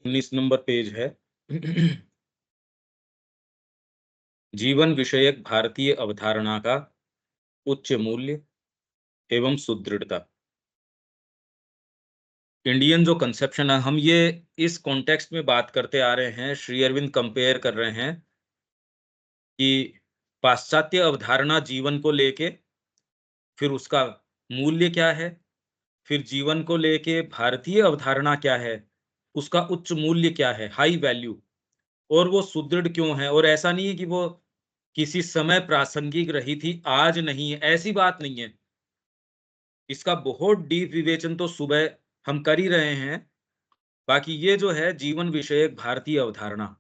19 number page है। जीवन विषयक भारतीय अवधारणा का उच्च मूल्य एवं सुदृढ़ता। इंडियन जो कंसेप्शन है, हम ये इस कॉन्टेक्स्ट में बात करते आ रहे हैं। श्री अरविंद कंपेयर कर रहे हैं कि पाश्चात्य अवधारणा जीवन को लेके, फिर उसका मूल्य क्या है, फिर जीवन को लेके भारतीय अवधारणा क्या है, उसका उच्च मूल्य क्या है, हाई वैल्यू, और वो सुदृढ़ क्यों है। और ऐसा नहीं है कि वो किसी समय प्रासंगिक रही थी, आज नहीं है, ऐसी बात नहीं है। इसका बहुत डीप विवेचन तो सुबह हम कर ही रहे हैं। बाकी ये जो है जीवन विषयक भारतीय अवधारणा,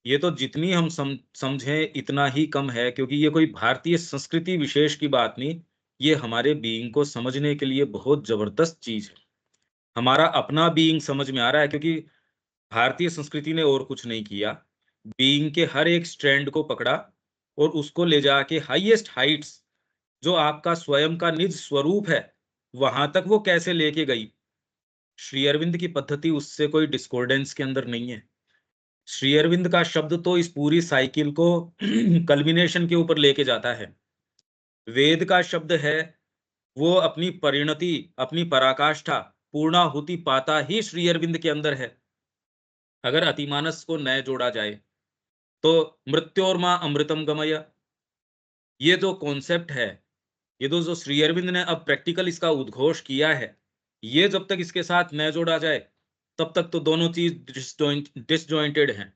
ये तो जितनी हम समझें इतना ही कम है, क्योंकि ये कोई भारतीय संस्कृति विशेष की बात नहीं। ये हमारे बीइंग को समझने के लिए बहुत जबरदस्त चीज है। हमारा अपना बीइंग समझ में आ रहा है, क्योंकि भारतीय संस्कृति ने और कुछ नहीं किया। बीइंग के हर एक स्ट्रैंड को पकड़ा और उसको ले जाके हाईएस्ट हाइट्स, जो आपका स्वयं का निज स्वरूप है, वहां तक वो कैसे लेके गई। श्री अरविंद की पद्धति उससे कोई डिस्कॉर्डेंस के अंदर नहीं है। श्री अरविंद का शब्द तो इस पूरी साइकिल को कल्मिनेशन के ऊपर लेके जाता है। वेद का शब्द है, वो अपनी परिणति, अपनी पराकाष्ठा, पूर्णाहुति पाता ही श्री अरविंद के अंदर है। अगर अतिमानस को नए जोड़ा जाए तो मृत्योर्मा अमृतम गमय, ये जो कॉन्सेप्ट है, ये जो श्री अरविंद ने अब प्रैक्टिकल इसका उद्घोष किया है, ये जब तक इसके साथ न जोड़ा जाए तब तक तो दोनों चीज डिसजॉइंटेड हैं।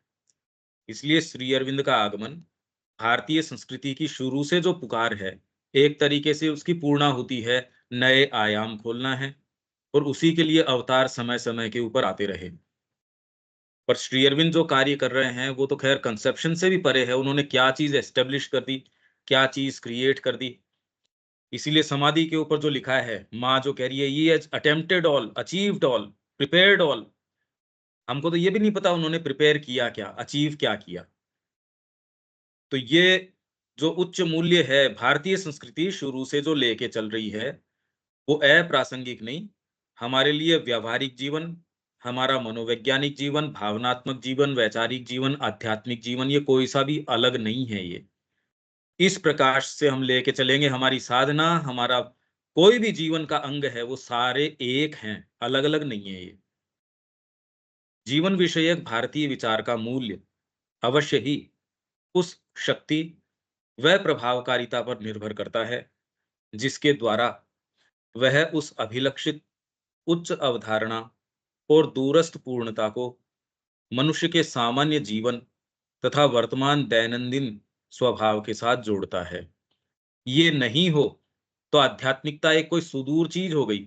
इसलिए श्री अरविंद का आगमन भारतीय संस्कृति की शुरू से जो पुकार है, एक तरीके से उसकी पूर्णाहुति है, नए आयाम खोलना है, और उसी के लिए अवतार समय समय के ऊपर आते रहे। पर श्री अरविंद जो कार्य कर रहे हैं वो तो खैर कंसेप्शन से भी परे है। उन्होंने क्या चीज एस्टेब्लिश कर दी, क्या चीज क्रिएट कर दी। इसीलिए समाधि के ऊपर जो लिखा है, माँ जो कह रही है, ये attempted all, achieved all, prepared all. हमको तो ये भी नहीं पता उन्होंने प्रिपेयर किया क्या, अचीव क्या किया। तो ये जो उच्च मूल्य है, भारतीय संस्कृति शुरू से जो लेके चल रही है, वो अप्रासंगिक नहीं। हमारे लिए व्यवहारिक जीवन, हमारा मनोवैज्ञानिक जीवन, भावनात्मक जीवन, वैचारिक जीवन, आध्यात्मिक जीवन, ये कोई सा भी अलग नहीं है। ये इस प्रकाश से हम लेके चलेंगे। हमारी साधना, हमारा कोई भी जीवन का अंग है, वो सारे एक हैं, अलग अलग नहीं है। ये जीवन विषयक भारतीय विचार का मूल्य अवश्य ही उस शक्ति व प्रभावकारिता पर निर्भर करता है जिसके द्वारा वह उस अभिलक्षित उच्च अवधारणा और दूरस्थ पूर्णता को मनुष्य के सामान्य जीवन तथा वर्तमान दैनंदिन स्वभाव के साथ जोड़ता है। ये नहीं हो तो आध्यात्मिकता एक कोई सुदूर चीज हो गई।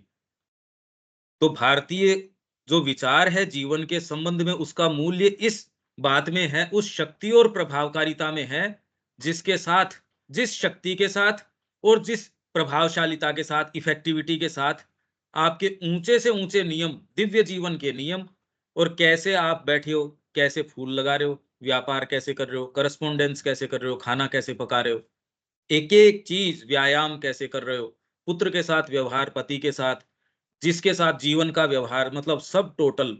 तो भारतीय जो विचार है जीवन के संबंध में, उसका मूल्य इस बात में है, उस शक्ति और प्रभावकारिता में है, जिसके साथ, जिस शक्ति के साथ और जिस प्रभावशालिता के साथ, इफेक्टिविटी के साथ आपके ऊंचे से ऊंचे नियम, दिव्य जीवन के नियम, और कैसे आप बैठे हो, कैसे फूल लगा रहे हो, व्यापार कैसे कर रहे हो, करस्पोंडेंस कैसे कर रहे हो, खाना कैसे पका रहे हो, एक एक चीज, व्यायाम कैसे कर रहे हो, पुत्र के साथ व्यवहार, पति के साथ, जिसके साथ जीवन का व्यवहार, मतलब सब टोटल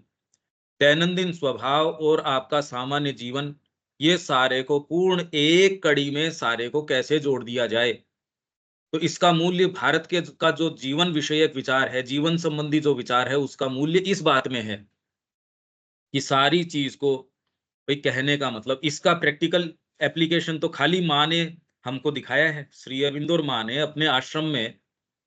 दैनंदिन स्वभाव और आपका सामान्य जीवन, ये सारे को पूर्ण एक कड़ी में सारे को कैसे जोड़ दिया जाए। तो इसका मूल्य भारत के का जो जीवन विषयक विचार है, जीवन संबंधी जो विचार है, उसका मूल्य इस बात में है कि सारी चीज को, भाई कहने का मतलब, इसका प्रैक्टिकल एप्लीकेशन तो खाली माँ ने हमको दिखाया है। श्री अरविंदो और माँ ने अपने आश्रम में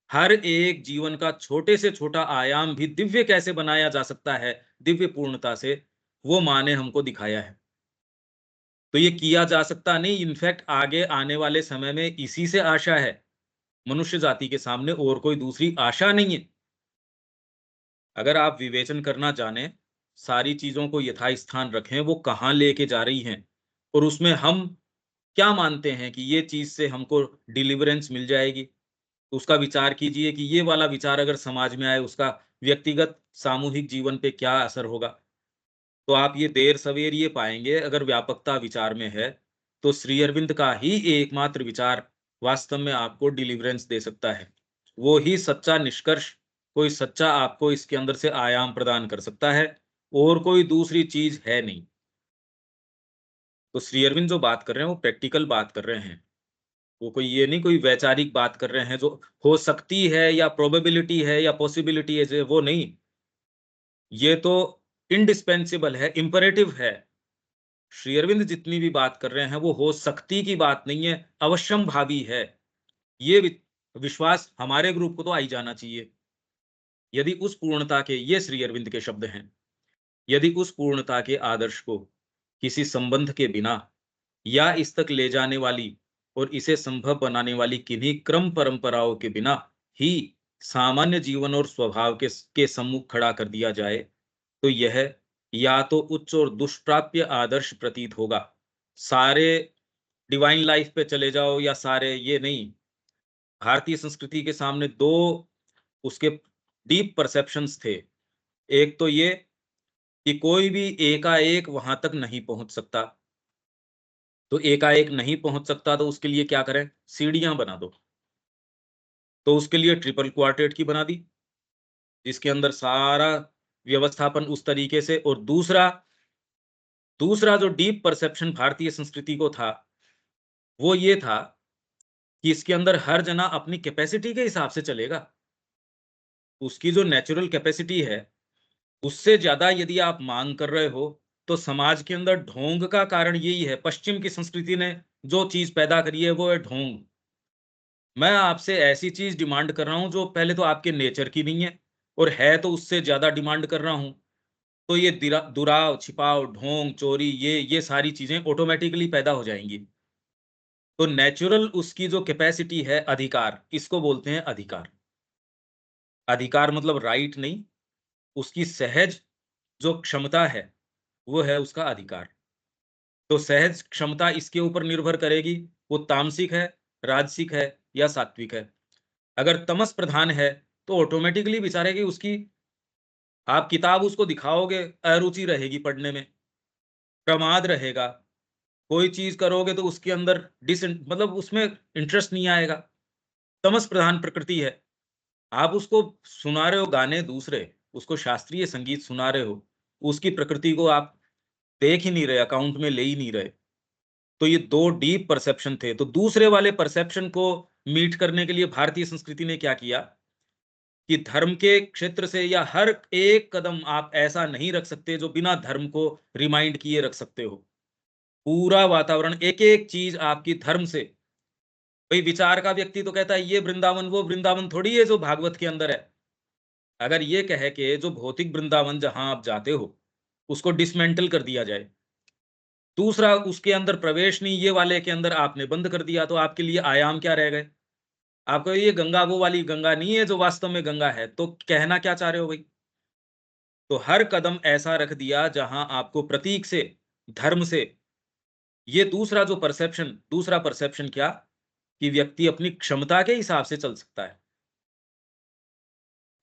हर एक जीवन का छोटे से छोटा आयाम भी दिव्य कैसे बनाया जा सकता है, दिव्य पूर्णता से, वो माँ ने हमको दिखाया है। तो ये किया जा सकता नहीं, इनफैक्ट आगे आने वाले समय में इसी से आशा है। मनुष्य जाति के सामने और कोई दूसरी आशा नहीं है। अगर आप विवेचन करना जाने, सारी चीजों को यथास्थान रखें, वो कहाँ लेके जा रही हैं, और उसमें हम क्या मानते हैं कि ये चीज से हमको डिलीवरेंस मिल जाएगी, तो उसका विचार कीजिए कि ये वाला विचार अगर समाज में आए, उसका व्यक्तिगत सामूहिक जीवन पे क्या असर होगा। तो आप ये देर सवेर ये पाएंगे, अगर व्यापकता विचार में है, तो श्री अरविंद का ही एकमात्र विचार वास्तव में आपको डिलीवरेंस दे सकता है। वो ही सच्चा निष्कर्ष, कोई सच्चा आपको इसके अंदर से आयाम प्रदान कर सकता है। और कोई दूसरी चीज है नहीं। तो श्री अरविंद जो बात कर रहे हैं वो प्रैक्टिकल बात कर रहे हैं, वो कोई ये नहीं कोई वैचारिक बात कर रहे हैं जो हो सकती है या प्रोबेबिलिटी है या पॉसिबिलिटी है, वो नहीं। ये तो इंडिस्पेंसिबल है, इम्पेरेटिव है। श्री अरविंद जितनी भी बात कर रहे हैं वो हो सकती की बात नहीं है, अवश्यम भावी है। ये विश्वास हमारे ग्रुप को तो आई जाना चाहिए। यदि उस पूर्णता के, ये श्री अरविंद के शब्द हैं, यदि उस पूर्णता के आदर्श को किसी संबंध के बिना या इस तक ले जाने वाली और इसे संभव बनाने वाली किन्हीं क्रम परंपराओं के बिना ही सामान्य जीवन और स्वभाव के सम्मुख खड़ा कर दिया जाए, तो यह या तो उच्च और दुष्प्राप्य आदर्श प्रतीत होगा। सारे डिवाइन लाइफ पे चले जाओ या सारे, ये नहीं। भारतीय संस्कृति के सामने दो उसके डीप परसेप्शंस थे। एक तो ये कि कोई भी एकाएक वहां तक नहीं पहुंच सकता, तो एकाएक नहीं पहुंच सकता तो उसके लिए क्या करें, सीढ़ियां बना दो। तो उसके लिए ट्रिपल क्वार्टेट की बना दी, जिसके अंदर सारा व्यवस्थापन उस तरीके से। और दूसरा दूसरा जो डीप परसेप्शन भारतीय संस्कृति को था, वो ये था कि इसके अंदर हर जना अपनी कैपेसिटी के हिसाब से चलेगा। उसकी जो नेचुरल कैपेसिटी है, उससे ज्यादा यदि आप मांग कर रहे हो, तो समाज के अंदर ढोंग का कारण यही है। पश्चिम की संस्कृति ने जो चीज पैदा करी है वो है ढोंग। मैं आपसे ऐसी चीज डिमांड कर रहा हूं जो पहले तो आपके नेचर की नहीं है, और है तो उससे ज्यादा डिमांड कर रहा हूं। तो ये दुराव, छिपाव, ढोंग, चोरी, ये सारी चीजें ऑटोमेटिकली पैदा हो जाएंगी। तो नेचुरल उसकी जो कैपेसिटी है, अधिकार, इसको बोलते हैं अधिकार। अधिकार मतलब राइट नहीं, उसकी सहज जो क्षमता है वो है उसका अधिकार। तो सहज क्षमता इसके ऊपर निर्भर करेगी वो तामसिक है, राजसिक है या सात्विक है। अगर तमस प्रधान है तो ऑटोमेटिकली बेचारे की उसकी, आप किताब उसको दिखाओगे, अरुचि रहेगी पढ़ने में, प्रमाद रहेगा। कोई चीज करोगे तो उसके अंदर मतलब उसमें इंटरेस्ट नहीं आएगा। तमस प्रधान प्रकृति है। आप उसको सुना रहे हो गाने दूसरे, उसको शास्त्रीय संगीत सुना रहे हो, उसकी प्रकृति को आप देख ही नहीं रहे, अकाउंट में ले ही नहीं रहे। तो ये दो डीप परसेप्शन थे। तो दूसरे वाले परसेप्शन को मीट करने के लिए भारतीय संस्कृति ने क्या किया कि धर्म के क्षेत्र से या हर एक कदम आप ऐसा नहीं रख सकते जो बिना धर्म को रिमाइंड किए रख सकते हो। पूरा वातावरण, एक एक चीज आपकी धर्म से। भाई विचार का व्यक्ति तो कहता है ये वृंदावन, वो वृंदावन थोड़ी है जो भागवत के अंदर है। अगर ये कहे कि जो भौतिक वृंदावन जहां आप जाते हो उसको डिसमेंटल कर दिया जाए, दूसरा उसके अंदर प्रवेश नहीं, ये वाले के अंदर आपने बंद कर दिया, तो आपके लिए आयाम क्या रह गए? आपको ये गंगा वो वाली गंगा नहीं है जो वास्तव में गंगा है, तो कहना क्या चाह रहे हो भाई? तो हर कदम ऐसा रख दिया जहां आपको प्रतीक से, धर्म से, ये दूसरा परसेप्शन क्या, कि व्यक्ति अपनी क्षमता के हिसाब से चल सकता है।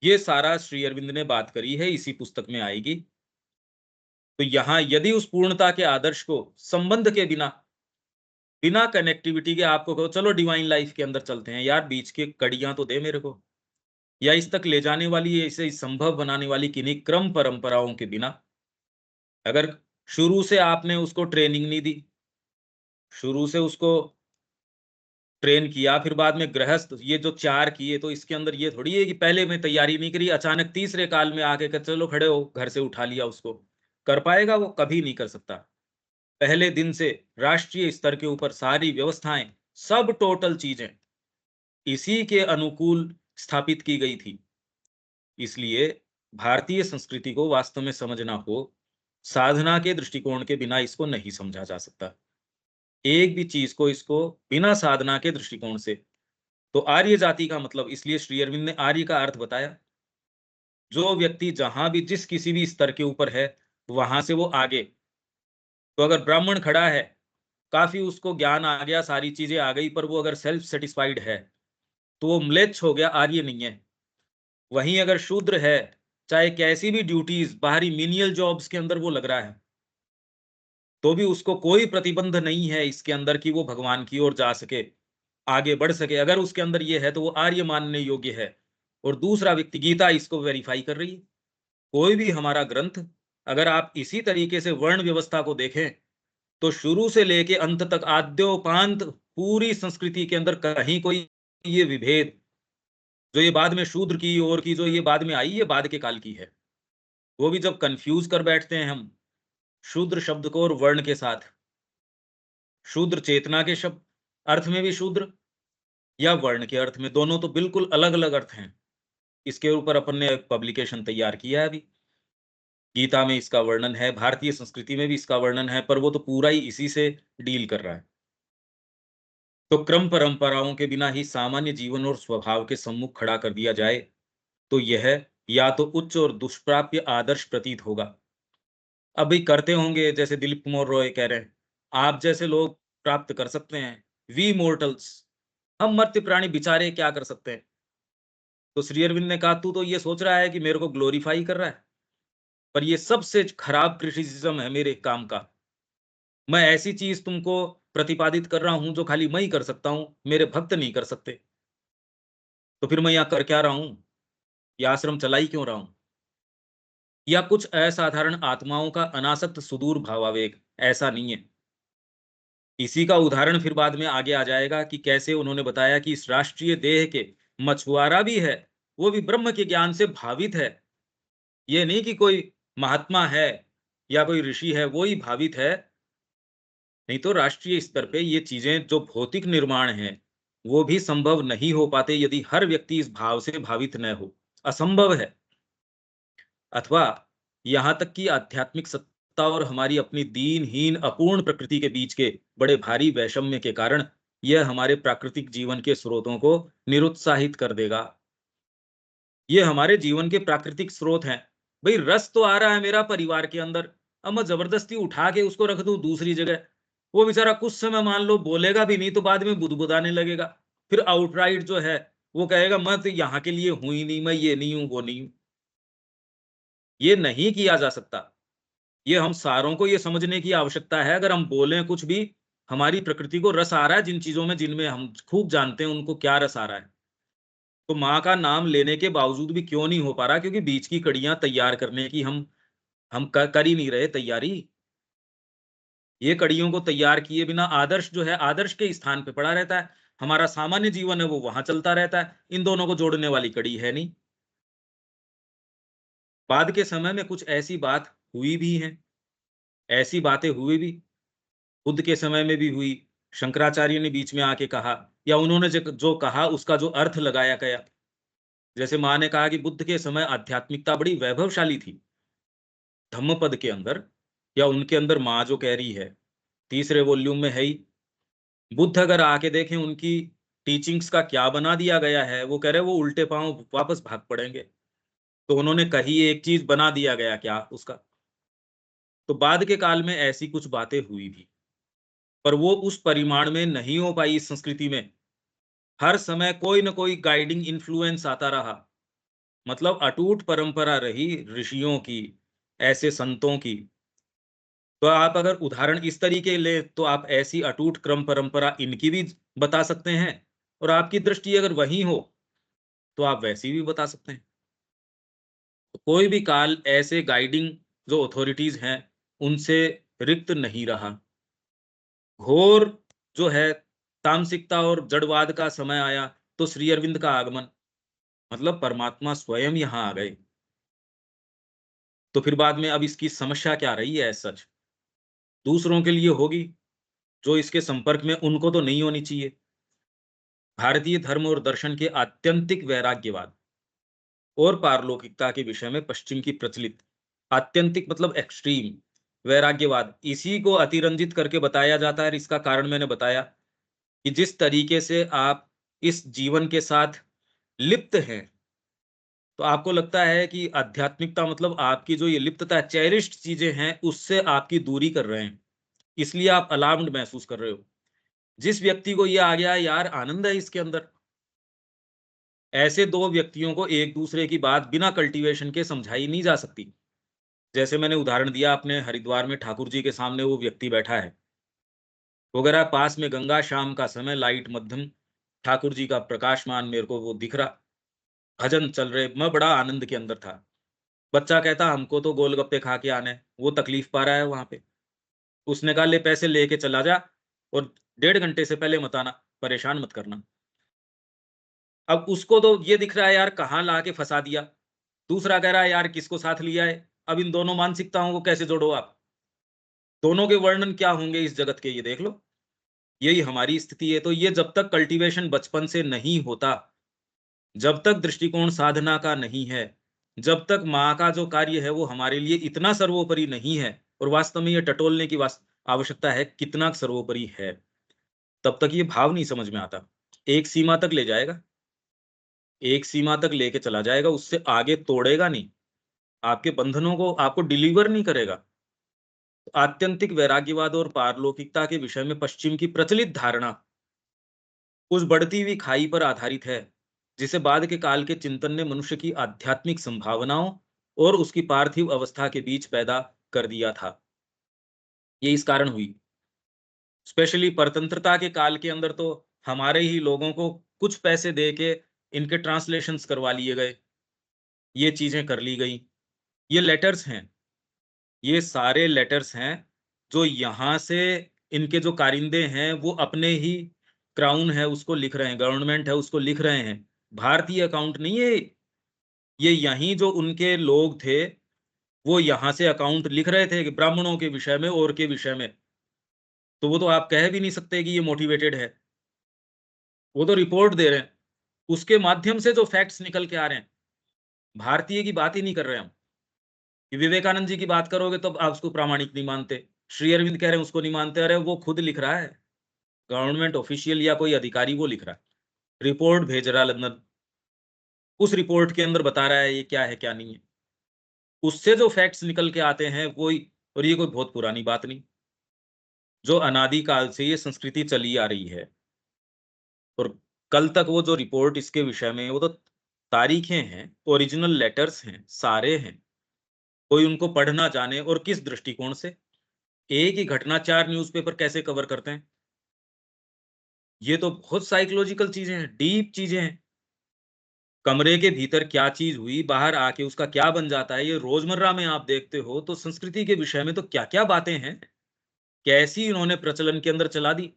ये सारा श्री अरविंद ने बात करी है, इसी पुस्तक में आएगी। तो यहां यदि उस पूर्णता के आदर्श को संबंध के बिना, बिना कनेक्टिविटी के आपको कहो चलो डिवाइन लाइफ के अंदर चलते हैं, यार बीच के कड़ियां तो दे मेरे को, या इस तक ले जाने वाली, इसे संभव बनाने वाली किन्हीं क्रम परंपराओं के बिना। अगर शुरू से आपने उसको ट्रेनिंग नहीं दी, शुरू से उसको ट्रेन किया, फिर बाद में गृहस्थ ये जो चार किए, तो इसके अंदर ये थोड़ी है कि पहले में तैयारी नहीं करी, अचानक तीसरे काल में आके कर चलो खड़े हो, घर से उठा लिया उसको। कर पाएगा? वो कभी नहीं कर सकता। पहले दिन से राष्ट्रीय स्तर के ऊपर सारी व्यवस्थाएं, सब टोटल चीजें इसी के अनुकूल स्थापित की गई थी। इसलिए भारतीय संस्कृति को वास्तव में समझना हो, साधना के दृष्टिकोण के बिना इसको नहीं समझा जा सकता। एक भी चीज को, इसको बिना साधना के दृष्टिकोण से। तो आर्य जाति का मतलब, इसलिए श्री अरविंद ने आर्य का अर्थ बताया, जो व्यक्ति जहां भी जिस किसी भी स्तर के ऊपर है वहां से वो आगे। तो अगर ब्राह्मण खड़ा है, काफी उसको ज्ञान आ गया, सारी चीजें आ गई, पर वो अगर सेल्फ सेटिस्फाइड है तो वो म्लेच्छ हो गया, आर्य नहीं है। वहीं अगर शूद्र है, चाहे कैसी भी ड्यूटीज बाहरी मीनियल जॉब्स के अंदर वो लग रहा है, तो भी उसको कोई प्रतिबंध नहीं है इसके अंदर कि वो भगवान की ओर जा सके, आगे बढ़ सके। अगर उसके अंदर ये है तो वो आर्य मानने योग्य है। और दूसरा व्यक्ति, गीता इसको वेरीफाई कर रही है। कोई भी हमारा ग्रंथ अगर आप इसी तरीके से वर्ण व्यवस्था को देखें, तो शुरू से लेके अंत तक आद्योपांत पूरी संस्कृति के अंदर कहीं कोई ये विभेद, जो ये बाद में शूद्र की ओर की जो ये बाद में आई, ये बाद के काल की है। वो भी जब कंफ्यूज कर बैठते हैं हम शूद्र शब्द को और वर्ण के साथ, शूद्र चेतना के शब्द अर्थ में भी शूद्र या वर्ण के अर्थ में, दोनों तो बिल्कुल अलग अलग अर्थ हैं। इसके ऊपर अपन ने एक पब्लिकेशन तैयार किया है अभी। गीता में इसका वर्णन है, भारतीय संस्कृति में भी इसका वर्णन है, पर वो तो पूरा ही इसी से डील कर रहा है। तो क्रम परंपराओं के बिना ही सामान्य जीवन और स्वभाव के सम्मुख खड़ा कर दिया जाए, तो यह या तो उच्च और दुष्प्राप्य आदर्श प्रतीत होगा। अभी करते होंगे जैसे दिलीप कुमार रॉय कह रहे हैं, आप जैसे लोग प्राप्त कर सकते हैं, वी मोर्टल्स, हम मर्त्य प्राणी बेचारे क्या कर सकते हैं। तो श्री अरविंद ने कहा, तू तो ये सोच रहा है कि मेरे को ग्लोरीफाई कर रहा है, पर ये सबसे खराब क्रिटिसिज्म है मेरे काम का। मैं ऐसी चीज तुमको प्रतिपादित कर रहा हूं जो खाली मैं ही कर सकता हूं, मेरे भक्त नहीं कर सकते। तो फिर मैं यहाँ कर क्या रहा हूं, ये आश्रम चला ही क्यों रहा हूं? या कुछ असाधारण आत्माओं का अनासक्त सुदूर भावावेग, ऐसा नहीं है। इसी का उदाहरण फिर बाद में आगे आ जाएगा कि कैसे उन्होंने बताया कि इस राष्ट्रीय देह के मछुआरा भी है, वो भी ब्रह्म के ज्ञान से भावित है। ये नहीं कि कोई महात्मा है या कोई ऋषि है वो ही भावित है। नहीं तो राष्ट्रीय स्तर पे ये चीजें जो भौतिक निर्माण है, वो भी संभव नहीं हो पाते यदि हर व्यक्ति इस भाव से भावित न हो, असंभव है। अथवा यहाँ तक कि आध्यात्मिक सत्ता और हमारी अपनी दीनहीन अपूर्ण प्रकृति के बीच के बड़े भारी वैषम्य के कारण यह हमारे प्राकृतिक जीवन के स्रोतों को निरुत्साहित कर देगा। ये हमारे जीवन के प्राकृतिक स्रोत हैं। भाई रस तो आ रहा है मेरा परिवार के अंदर, अब मैं जबरदस्ती उठा के उसको रख दूं दूसरी जगह, वो बेचारा कुछ समय मान लो बोलेगा भी नहीं, तो बाद में बुदबुदाने लगेगा। फिर आउटराइट जो है वो कहेगा मैं तो यहाँ के लिए हूं ही नहीं, मैं ये नहीं हूं वो नहीं हूं। ये नहीं किया जा सकता। ये हम सारों को ये समझने की आवश्यकता है, अगर हम बोलें कुछ भी, हमारी प्रकृति को रस आ रहा है जिन चीजों में जिनमें हम खूब जानते हैं उनको क्या रस आ रहा है, तो माँ का नाम लेने के बावजूद भी क्यों नहीं हो पा रहा? क्योंकि बीच की कड़ियां तैयार करने की हम कर ही नहीं रहे तैयारी। ये कड़ियों को तैयार किए बिना आदर्श जो है आदर्श के स्थान पे पड़ा रहता है, हमारा सामान्य जीवन है वो वहां चलता रहता है, इन दोनों को जोड़ने वाली कड़ी है नहीं। बाद के समय में कुछ ऐसी बात हुई भी है, ऐसी बातें हुई भी, बुद्ध के समय में भी हुई। शंकराचार्य ने बीच में आके कहा, या उन्होंने जो कहा उसका जो अर्थ लगाया गया। जैसे माँ ने कहा कि बुद्ध के समय आध्यात्मिकता बड़ी वैभवशाली थी, धम्मपद के अंदर, या उनके अंदर माँ जो कह रही है तीसरे वॉल्यूम में है ही। बुद्ध अगर आके देखें उनकी टीचिंग्स का क्या बना दिया गया है, वो कह रहे वो उल्टे पांव वापस भाग पड़ेंगे। तो उन्होंने कही एक चीज, बना दिया गया क्या उसका? तो बाद के काल में ऐसी कुछ बातें हुई भी, पर वो उस परिमाण में नहीं हो पाई इस संस्कृति में। हर समय कोई ना कोई गाइडिंग इन्फ्लुएंस आता रहा, मतलब अटूट परंपरा रही ऋषियों की, ऐसे संतों की। तो आप अगर उदाहरण इस तरीके ले तो आप ऐसी अटूट क्रम परंपरा इनकी भी बता सकते हैं, और आपकी दृष्टि अगर वही हो तो आप वैसी भी बता सकते हैं। तो कोई भी काल ऐसे गाइडिंग जो अथॉरिटीज हैं उनसे रिक्त नहीं रहा। घोर जो है तामसिकता और जड़वाद का समय आया, तो श्री अरविंद का आगमन, मतलब परमात्मा स्वयं यहाँ आ गए। तो फिर बाद में अब इसकी समस्या क्या रही है? सच दूसरों के लिए होगी, जो इसके संपर्क में उनको तो नहीं होनी चाहिए। भारतीय धर्म और दर्शन के आत्यंतिक वैराग्यवाद और पारलौकिकता के विषय में पश्चिम की प्रचलित आत्यंतिक मतलब एक्सट्रीम वैराग्यवाद, इसी को अतिरंजित करके बताया जाता है। और इसका कारण मैंने बताया कि जिस तरीके से आप इस जीवन के साथ लिप्त हैं, तो आपको लगता है कि आध्यात्मिकता मतलब आपकी जो ये लिप्तता चेरिश्ड चीजें हैं उससे आपकी दूरी कर रहे हैं, इसलिए आप अलार्म्ड महसूस कर रहे हो। जिस व्यक्ति को ये आ गया यार आनंद है इसके अंदर, ऐसे दो व्यक्तियों को एक दूसरे की बात बिना कल्टीवेशन के समझाई नहीं जा सकती। जैसे मैंने उदाहरण दिया, अपने हरिद्वार में ठाकुर जी के सामने वो व्यक्ति बैठा है वगैरह, पास में गंगा, शाम का समय, लाइट मध्यम, ठाकुर जी का प्रकाशमान मेरे को वो दिख रहा, भजन चल रहे, मैं बड़ा आनंद के अंदर था। बच्चा कहता हमको तो गोलगप्पे खा के आने हैं, वो तकलीफ पा रहा है वहां पे। उसने कहा ले पैसे लेके चला जा और 1.5 घंटे से पहले मत आना, परेशान मत करना। अब उसको तो ये दिख रहा है यार कहाँ ला के फंसा दिया। दूसरा कह रहा है यार किसको साथ लिया है। अब इन दोनों मानसिकताओं को कैसे जोड़ो आप? दोनों के वर्णन क्या होंगे इस जगत के, ये देख लो। यही हमारी स्थिति है। तो ये जब तक कल्टीवेशन बचपन से नहीं होता, जब तक दृष्टिकोण साधना का नहीं है, जब तक माँ का जो कार्य है वो हमारे लिए इतना सर्वोपरि नहीं है, और वास्तव में ये टटोलने की आवश्यकता है कितना सर्वोपरि है, तब तक ये भाव नहीं समझ में आता। एक सीमा तक ले जाएगा, एक सीमा तक लेके चला जाएगा, उससे आगे तोड़ेगा नहीं, आपके बंधनों को आपको डिलीवर नहीं करेगा। आत्यंतिक वैराग्यवाद और पारलौकिकता के विषय में पश्चिम की प्रचलित धारणा उस बढ़ती हुई खाई पर आधारित है, जिसे बाद के काल के चिंतन ने मनुष्य की आध्यात्मिक संभावनाओं और उसकी पार्थिव अवस्था के बीच पैदा कर दिया था। ये इस कारण हुई, स्पेशली परतंत्रता के काल के अंदर तो हमारे ही लोगों को कुछ पैसे दे के इनके ट्रांसलेशंस करवा लिए गए, ये चीजें कर ली गई। ये लेटर्स हैं, ये सारे लेटर्स हैं जो यहाँ से इनके जो कारिंदे हैं वो अपने ही क्राउन है उसको लिख रहे हैं, गवर्नमेंट है उसको लिख रहे हैं। भारतीय अकाउंट नहीं है ये, यहीं जो उनके लोग थे वो यहाँ से अकाउंट लिख रहे थे कि ब्राह्मणों के विषय में और के विषय में। तो वो तो आप कह भी नहीं सकते कि ये मोटिवेटेड है, वो तो रिपोर्ट दे रहे हैं, उसके माध्यम से जो फैक्ट्स निकल के आ रहे हैं। भारतीय की बात ही नहीं कर रहे हम। कि विवेकानंद जी की बात करोगे तो आप उसको प्रामाणिक नहीं मानते, श्री अरविंद कह रहे हैं उसको नहीं मानते। अरे वो खुद लिख रहा है, गवर्नमेंट ऑफिशियल या कोई अधिकारी वो लिख रहा है, रिपोर्ट भेज रहा है लंदन, उस रिपोर्ट के अंदर बता रहा है ये क्या है क्या नहीं है। उससे जो फैक्ट्स निकल के आते हैं वो और ये कोई बहुत पुरानी बात नहीं, जो अनादि काल से ये संस्कृति चली आ रही है। और कल तक वो जो रिपोर्ट इसके विषय में वो तो तारीखें हैं, ओरिजिनल लेटर्स हैं, सारे हैं। कोई उनको पढ़ना जाने और किस दृष्टिकोण से, एक ही घटना 4 न्यूज़पेपर कैसे कवर करते हैं। ये तो बहुत साइकोलॉजिकल चीजें हैं, डीप चीजें हैं। कमरे के भीतर क्या चीज हुई, बाहर आके उसका क्या बन जाता है, ये रोजमर्रा में आप देखते हो। तो संस्कृति के विषय में तो क्या क्या बातें हैं, कैसी इन्होंने प्रचलन के अंदर चला दी।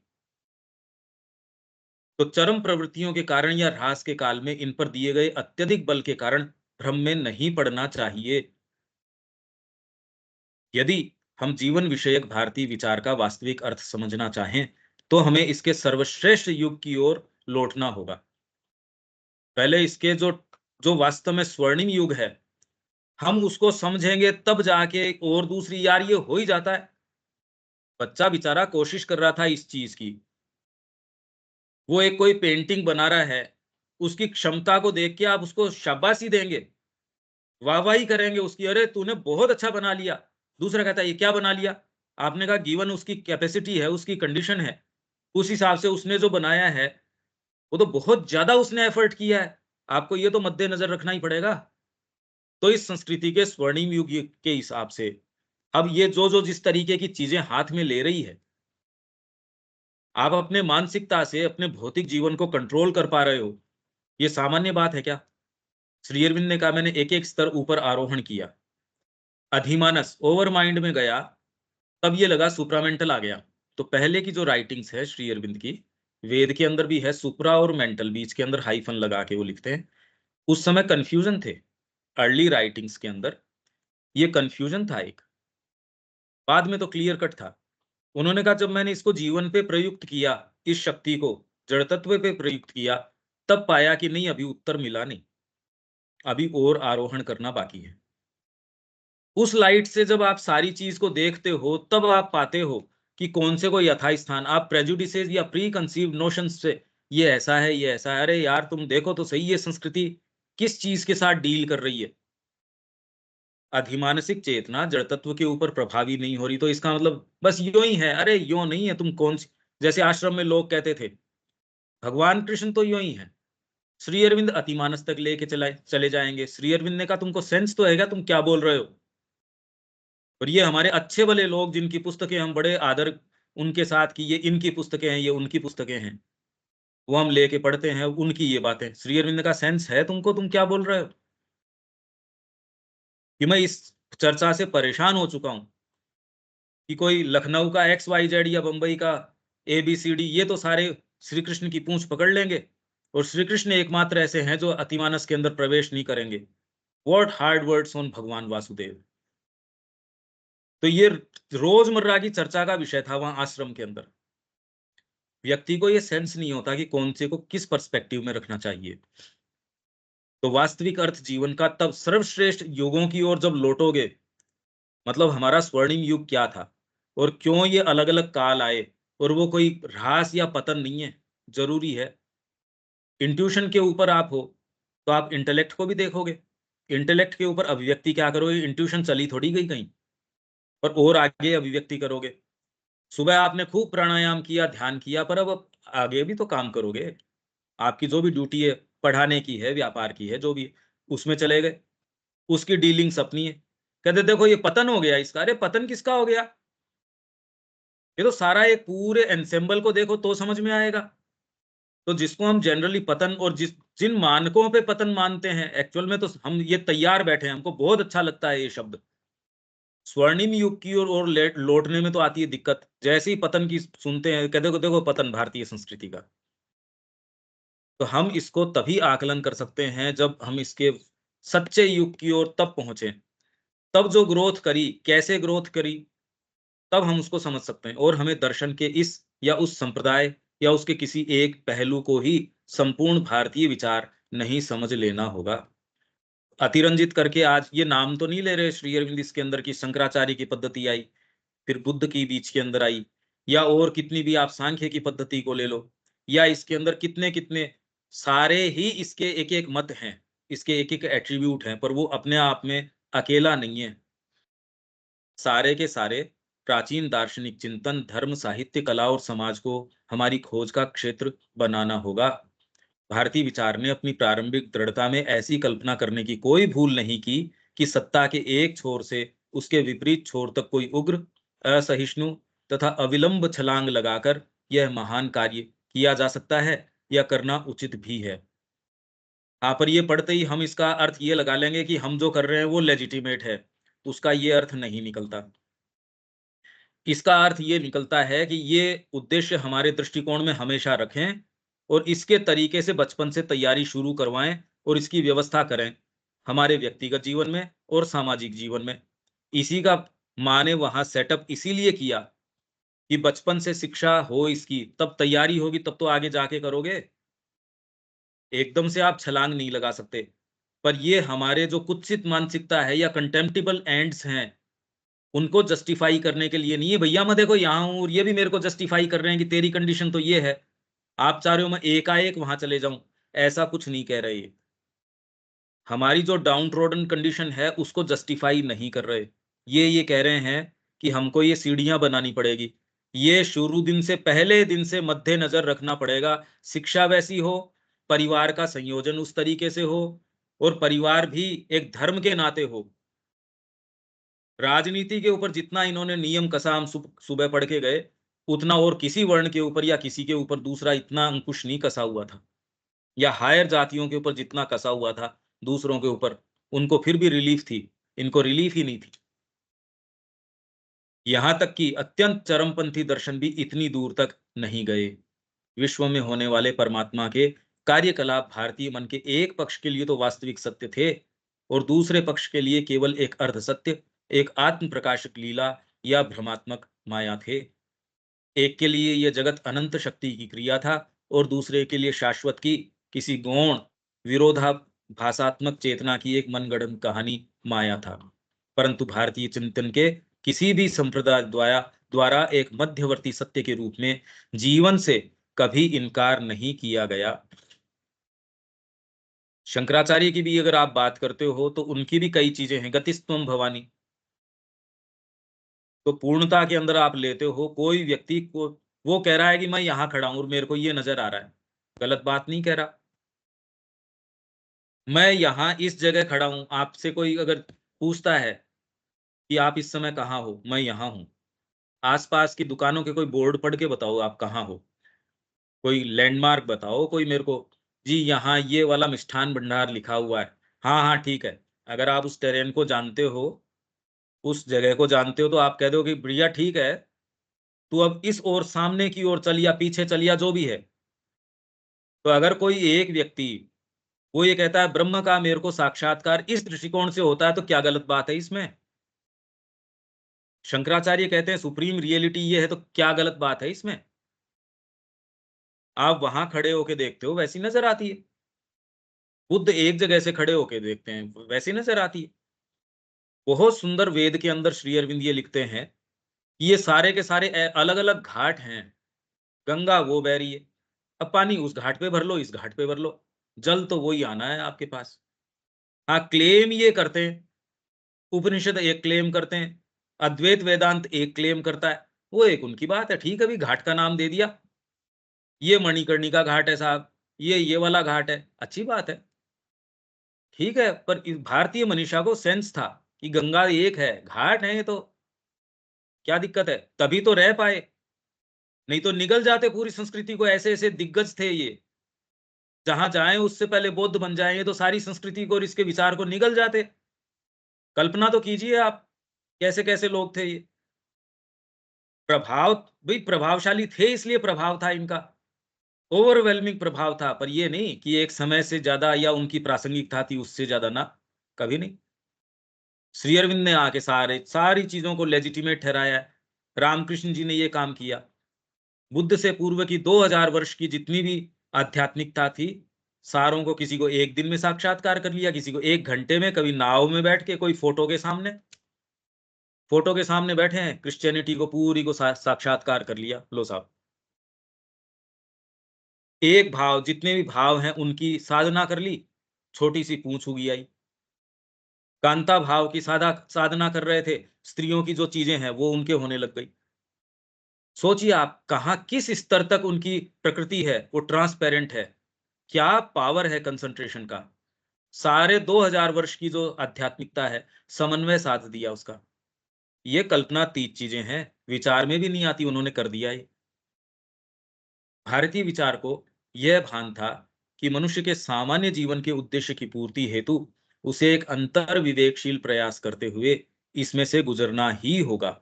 तो चरम प्रवृत्तियों के कारण या ह्रास के काल में इन पर दिए गए अत्यधिक बल के कारण भ्रम में नहीं पड़ना चाहिए। यदि हम जीवन विषयक भारतीय विचार का वास्तविक अर्थ समझना चाहें तो हमें इसके सर्वश्रेष्ठ युग की ओर लौटना होगा। पहले इसके जो जो वास्तव में स्वर्णिम युग है, हम उसको समझेंगे तब जाके। और दूसरी यार ये हो ही जाता है, बच्चा बेचारा कोशिश कर रहा था इस चीज की, वो एक कोई पेंटिंग बना रहा है, उसकी क्षमता को देख के आप उसको शाबाशी देंगे, वाहवाही करेंगे उसकी, अरे तूने बहुत अच्छा बना लिया। दूसरा कहता है ये क्या बना लिया? आपने कहा गिवन उसकी कैपेसिटी है, उसकी कंडीशन है, उस हिसाब से उसने जो बनाया है वो तो बहुत ज्यादा उसने एफर्ट किया है, आपको ये तो मद्देनजर रखना ही पड़ेगा। तो इस संस्कृति के स्वर्णिम युग के हिसाब से अब ये जो जो जिस तरीके की चीजें हाथ में ले रही है, आप अपने मानसिकता से अपने भौतिक जीवन को कंट्रोल कर पा रहे हो, ये सामान्य बात है क्या? श्री अरविंद ने कहा मैंने एक एक स्तर ऊपर आरोहण किया, अधिमानस ओवर माइंड में गया, तब ये लगा सुप्रामेंटल आ गया। तो पहले की जो राइटिंग्स है श्री अरविंद की, वेद के अंदर भी है सुप्रा और मेंटल, बीच के अंदर हाइफन लगा के वो लिखते हैं। उस समय कंफ्यूजन थे, अर्ली राइटिंग्स के अंदर ये कंफ्यूजन था एक, बाद में तो क्लियर कट था। उन्होंने कहा जब मैंने इसको जीवन पे प्रयुक्त किया, इस शक्ति को जड़ तत्व पे प्रयुक्त किया, तब पाया कि नहीं अभी उत्तर मिला नहीं, अभी और आरोहण करना बाकी है। उस लाइट से जब आप सारी चीज को देखते हो तब आप पाते हो कि कौन से को यथा स्थान, आप प्रेजुडिसेस या प्री कंसीव्ड नोशंस से ये ऐसा है ये ऐसा है, अरे यार तुम देखो तो सही ये संस्कृति किस चीज के साथ डील कर रही है। अधिमानसिक चेतना जड़ तत्व के ऊपर प्रभावी नहीं हो रही, तो इसका मतलब बस यो ही है। अरे यो नहीं है, तुम कौन सी, जैसे आश्रम में लोग कहते थे भगवान कृष्ण तो यो ही है, श्री अरविंद अतिमानस तक लेके चले जाएंगे। श्री अरविंद ने कहा तुमको सेंस तो है क्या, तुम क्या बोल रहे हो? और ये हमारे अच्छे भले लोग जिनकी पुस्तकें हम बड़े आदर उनके साथ की, ये इनकी पुस्तकें हैं ये उनकी पुस्तकें हैं, वो हम लेके पढ़ते हैं उनकी ये बातें। श्री अरविंद का सेंस है तुमको, तुम क्या बोल रहे हो? कि मैं इस चर्चा से परेशान हो चुका हूं कि कोई लखनऊ का XYZ या बंबई का ABCD, ये तो सारे श्री कृष्ण की पूंछ पकड़ लेंगे और श्री कृष्ण एकमात्र ऐसे हैं जो अतिमानस के अंदर प्रवेश नहीं करेंगे। व्हाट हार्ड वर्ड्स ऑन भगवान वासुदेव। तो ये रोजमर्रा की चर्चा का विषय था वहां आश्रम के अंदर। व्यक्ति को ये सेंस नहीं होता कि कौन से को किस पर्सपेक्टिव में रखना चाहिए। तो वास्तविक अर्थ जीवन का तब सर्वश्रेष्ठ युगों की ओर जब लौटोगे, मतलब हमारा स्वर्णिम युग क्या था और क्यों ये अलग अलग काल आए, और वो कोई ह्रास या पतन नहीं है, जरूरी है। इंट्यूशन के ऊपर आप हो तो आप इंटेलेक्ट को भी देखोगे, इंटेलेक्ट के ऊपर अभिव्यक्ति क्या करोगे, इंट्यूशन चली थोड़ी गई कहीं, और आगे अभिव्यक्ति करोगे। सुबह आपने खूब प्राणायाम किया, ध्यान किया, पर अब आगे भी तो काम करोगे। आपकी जो भी ड्यूटी है, पढ़ाने की है, व्यापार की है, जो भी, उसमें चले गए, उसकी डीलिंग्स अपनी है। कहते देखो ये पतन हो गया इसका, अरे पतन किसका हो गया? ये तो सारा एक पूरे एंसेम्बल को देखो तो समझ में आएगा। तो जिसको हम जनरली पतन और जिन मानकों पे पतन मानते हैं, एक्चुअल में तो हम ये तैयार बैठे हैं, हमको बहुत अच्छा लगता है ये शब्द। स्वर्णिम युग की ओर लौटने में तो आती है दिक्कत, जैसे ही पतन की सुनते हैं कहते देखो देखो पतन भारतीय संस्कृति का। तो हम इसको तभी आकलन कर सकते हैं जब हम इसके सच्चे युग की ओर तब पहुंचे, तब जो ग्रोथ करी, कैसे ग्रोथ करी, तब हम उसको समझ सकते हैं। और हमें दर्शन के इस या उस संप्रदाय या उसके किसी एक पहलू को ही संपूर्ण भारतीय विचार नहीं समझ लेना होगा। अतिरंजित करके आज ये नाम तो नहीं ले रहे श्री अरविंद इसके अंदर की शंकराचार्य की पद्धति आई, फिर बुद्ध की बीच के अंदर आई, या और कितनी भी आप सांख्य की पद्धति को ले लो, या इसके अंदर कितने कितने सारे ही इसके एक एक मत हैं, इसके एक एक एट्रीब्यूट हैं, पर वो अपने आप में अकेला नहीं है। सारे के सारे प्राचीन दार्शनिक चिंतन, धर्म, साहित्य, कला और समाज को हमारी खोज का क्षेत्र बनाना होगा। भारतीय विचार ने अपनी प्रारंभिक दृढ़ता में ऐसी कल्पना करने की कोई भूल नहीं की कि सत्ता के एक छोर से उसके विपरीत छोर तक कोई उग्र, असहिष्णु तथा अविलंब छलांग लगाकर यह महान कार्य किया जा सकता है या करना उचित भी है। हाँ, पर ये पढ़ते ही हम इसका अर्थ ये लगा लेंगे कि हम जो कर रहे हैं वो लेजिटिमेट है, उसका ये अर्थ नहीं निकलता। इसका अर्थ ये निकलता है कि ये उद्देश्य हमारे दृष्टिकोण में हमेशा रखें और इसके तरीके से बचपन से तैयारी शुरू करवाएं और इसकी व्यवस्था करें हमारे व्यक्तिगत जीवन में और सामाजिक जीवन में। इसी का माँ ने वहां सेटअप इसीलिए किया कि बचपन से शिक्षा हो इसकी, तब तैयारी होगी, तब तो आगे जाके करोगे। एकदम से आप छलांग नहीं लगा सकते। पर ये हमारे जो कुत्सित मानसिकता है या कंटेम्प्टिबल एंड्स हैं, उनको जस्टिफाई करने के लिए नहीं है। भैया मैं देखो यहाँ हूँ और ये भी मेरे को जस्टिफाई कर रहे हैं कि तेरी कंडीशन तो ये है, आप चाह रहे हो मैं एकाएक वहां चले जाऊं। ऐसा कुछ नहीं कह रहे ये। हमारी जो डाउन ट्रोडन कंडीशन है उसको जस्टिफाई नहीं कर रहे। ये कह रहे हैं कि हमको ये सीढ़ियां बनानी पड़ेगी, ये शुरू दिन से, पहले दिन से मद्देनजर रखना पड़ेगा। शिक्षा वैसी हो, परिवार का संयोजन उस तरीके से हो, और परिवार भी एक धर्म के नाते हो। राजनीति के ऊपर जितना इन्होंने नियम कसा, हम सुबह पढ़ के गए, उतना और किसी वर्ण के ऊपर या किसी के ऊपर दूसरा इतना अंकुश नहीं कसा हुआ था। या हायर जातियों के ऊपर जितना कसा हुआ था दूसरों के ऊपर, उनको फिर भी रिलीफ थी, इनको रिलीफ ही नहीं थी। यहां तक कि अत्यंत चरमपंथी दर्शन भी इतनी दूर तक नहीं गए। विश्व में होने वाले परमात्मा के कार्यकलाप भारतीय मन के एक पक्ष के लिए तो वास्तविक सत्य थे और दूसरे पक्ष के लिए केवल एक अर्ध सत्य, एक आत्म प्रकाशक लीला या भ्रमात्मक माया थे। एक के लिए यह जगत अनंत शक्ति की क्रिया था और दूसरे के लिए शाश्वत की किसी गौण विरोधाभासात्मक चेतना की एक मनगढ़ंत कहानी माया था। परंतु भारतीय चिंतन के किसी भी संप्रदाय द्वारा एक मध्यवर्ती सत्य के रूप में जीवन से कभी इनकार नहीं किया गया। शंकराचार्य की भी अगर आप बात करते हो तो उनकी भी कई चीजें हैं। गतिस्त्वम भवानी, तो पूर्णता के अंदर आप लेते हो, कोई व्यक्ति को वो कह रहा है कि मैं यहां खड़ा हूं और मेरे को ये नजर आ रहा है, गलत बात नहीं कह रहा। मैं यहाँ इस जगह खड़ा हूं, आपसे कोई अगर पूछता है कि आप इस समय कहाँ हो, मैं यहाँ हूँ। आसपास की दुकानों के कोई बोर्ड पढ़ के बताओ आप कहाँ हो, कोई लैंडमार्क बताओ कोई मेरे को। जी यहाँ ये वाला मिष्ठान भंडार लिखा हुआ है, हाँ हाँ ठीक है। अगर आप उस टेरेन को जानते हो, उस जगह को जानते हो, तो आप कह दो कि भैया ठीक है, तू अब इस ओर सामने की ओर चल या पीछे चल या जो भी है। तो अगर कोई एक व्यक्ति वो ये कहता है ब्रह्म का मेरे को साक्षात्कार इस दृष्टिकोण से होता है, तो क्या गलत बात है इसमें? शंकराचार्य कहते हैं सुप्रीम रियलिटी ये है, तो क्या गलत बात है इसमें? आप वहां खड़े होके देखते हो वैसी नजर आती है। बुद्ध एक जगह से खड़े होके देखते हैं वैसी नजर आती है। बहुत सुंदर वेद के अंदर श्री अरविंद ये लिखते हैं कि ये सारे के सारे अलग अलग घाट हैं। गंगा वो बह रही है, अब पानी उस घाट पे भर लो, इस घाट पे भर लो, जल तो वही आना है आपके पास। हाँ, क्लेम ये करते हैं, उपनिषद एक क्लेम करते हैं, अद्वैत वेदांत एक क्लेम करता है, वो एक उनकी बात है। ठीक है, अभी घाट का नाम दे दिया, ये मणिकर्णिका घाट है साहब, ये वाला घाट है, अच्छी बात है। ठीक है, पर इस भारतीय मनीषा को सेंस था कि गंगा एक है, घाट है, ये तो क्या दिक्कत है? तभी तो रह पाए, नहीं तो निगल जाते पूरी संस्कृति को। ऐसे ऐसे दिग्गज थे ये, जहां जाएं उससे पहले बौद्ध बन जाएंगे तो सारी संस्कृति को और इसके विचार को निगल जाते। कल्पना तो कीजिए आप, कैसे कैसे लोग थे ये। प्रभाव, भाई प्रभावशाली थे इसलिए प्रभाव था इनका, ओवरवेलमिंग प्रभाव था, पर ये नहीं कि एक समय से ज्यादा या उनकी प्रासंगिकता थी उससे ज्यादा, ना, कभी नहीं। श्री अरविंद ने आके सारी चीजों को लेजिटिमेट ठहराया है। रामकृष्ण जी ने ये काम किया। बुद्ध से पूर्व की 2000 वर्ष की जितनी भी आध्यात्मिकता थी, सारों को किसी को एक दिन में साक्षात्कार कर लिया, किसी को 1 घंटे में, कभी नाव में बैठ के, कोई फोटो के सामने बैठे हैं, क्रिश्चियनिटी को पूरी को साक्षात्कार कर लिया। लो साहब, एक भाव, जितने भी भाव हैं उनकी साधना कर ली, छोटी सी पूंछ उगी आई। कांता भाव की साधना कर रहे थे, स्त्रियों की जो चीजें हैं वो उनके होने लग गई। सोचिए आप कहाँ किस स्तर तक उनकी प्रकृति है, वो ट्रांसपेरेंट है। क्या पावर है कंसंट्रेशन का। सारे 2000 वर्ष की जो आध्यात्मिकता है, समन्वय साध दिया उसका। ये कल्पनातीत चीजें हैं, विचार में भी नहीं आती, उन्होंने कर दिया ये। भारतीय विचार को यह भान था कि मनुष्य के सामान्य जीवन के उद्देश्य की पूर्ति हेतु उसे एक अंतर विवेकशील प्रयास करते हुए इसमें से गुजरना ही होगा।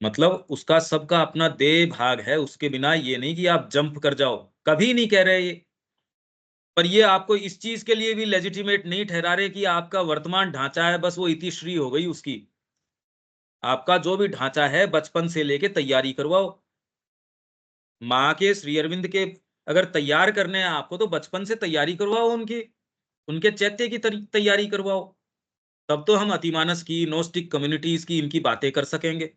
मतलब उसका सबका अपना देह भाग है, उसके बिना ये नहीं कि आप जंप कर जाओ, कभी नहीं कह रहे ये। पर ये आपको इस चीज के लिए भी लेजिटिमेट नहीं ठहरा रहे कि आपका वर्तमान ढांचा है बस वो इतिश्री हो गई उसकी। आपका जो भी ढांचा है बचपन से लेके तैयारी करवाओ। माँ के, श्री अरविंद के अगर तैयार करने हैं आपको, तो बचपन से तैयारी करवाओ उनकी, उनके चैत्य की तैयारी करवाओ। तब तो हम अतिमानस की, नोस्टिक कम्युनिटीज की, इनकी बातें कर सकेंगे।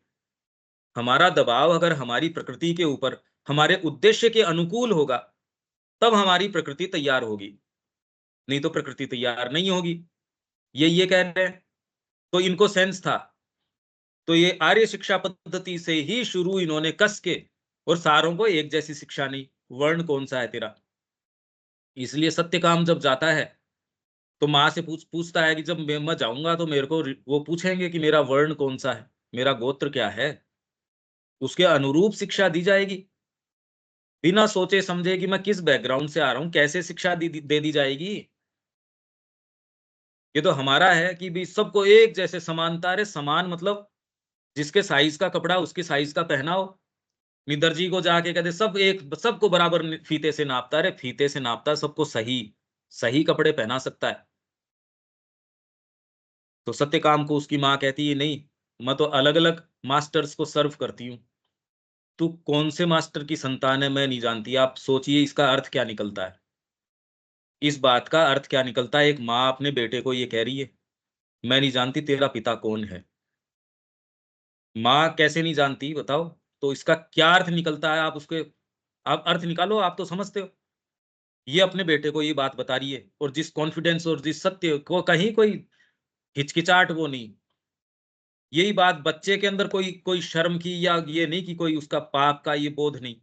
हमारा दबाव अगर हमारी प्रकृति के ऊपर हमारे उद्देश्य के अनुकूल होगा, तब हमारी प्रकृति तैयार होगी, नहीं तो प्रकृति तैयार नहीं होगी। ये कह रहे हैं। तो इनको सेंस था, तो ये आर्य शिक्षा पद्धति से ही शुरू इन्होंने कस के, और सारों को एक जैसी शिक्षा नहीं, वर्ण कौन सा है तेरा। इसलिए सत्यकाम जब जाता है तो माँ से पूछता है कि जब मैं जाऊंगा तो मेरे को वो पूछेंगे कि मेरा वर्ण कौन सा है, मेरा गोत्र क्या है। उसके अनुरूप शिक्षा दी जाएगी, बिना सोचे समझे कि मैं किस बैकग्राउंड से आ रहा हूं, कैसे शिक्षा दे दी जाएगी। ये तो हमारा है कि भी सबको एक जैसे समानता। अरे समान मतलब जिसके साइज का कपड़ा उसके साइज का पहनाओ। दर्जी को जाके कहते सब एक, सबको बराबर फीते से नापता। अरे फीते से नापता, सबको सही सही कपड़े पहना सकता है। तो सत्यकाम को उसकी माँ कहती है नहीं, मैं तो अलग अलग मास्टर्स को सर्व करती हूँ। तू कौन से मास्टर की संतान है मैं नहीं जानती। आप सोचिए इसका अर्थ क्या निकलता है। इस बात का अर्थ क्या निकलता है, एक माँ अपने बेटे को ये कह रही है मैं नहीं जानती तेरा पिता कौन है। माँ कैसे नहीं जानती बताओ? तो इसका क्या अर्थ निकलता है, आप उसके, आप अर्थ निकालो, आप तो समझते हो। ये अपने बेटे को ये बात बता रही है, और जिस कॉन्फिडेंस और जिस सत्य को, कहीं कोई हिचकिचाहट वो नहीं। यही बात बच्चे के अंदर कोई कोई शर्म की, या ये नहीं कि कोई उसका पाप का ये बोध नहीं।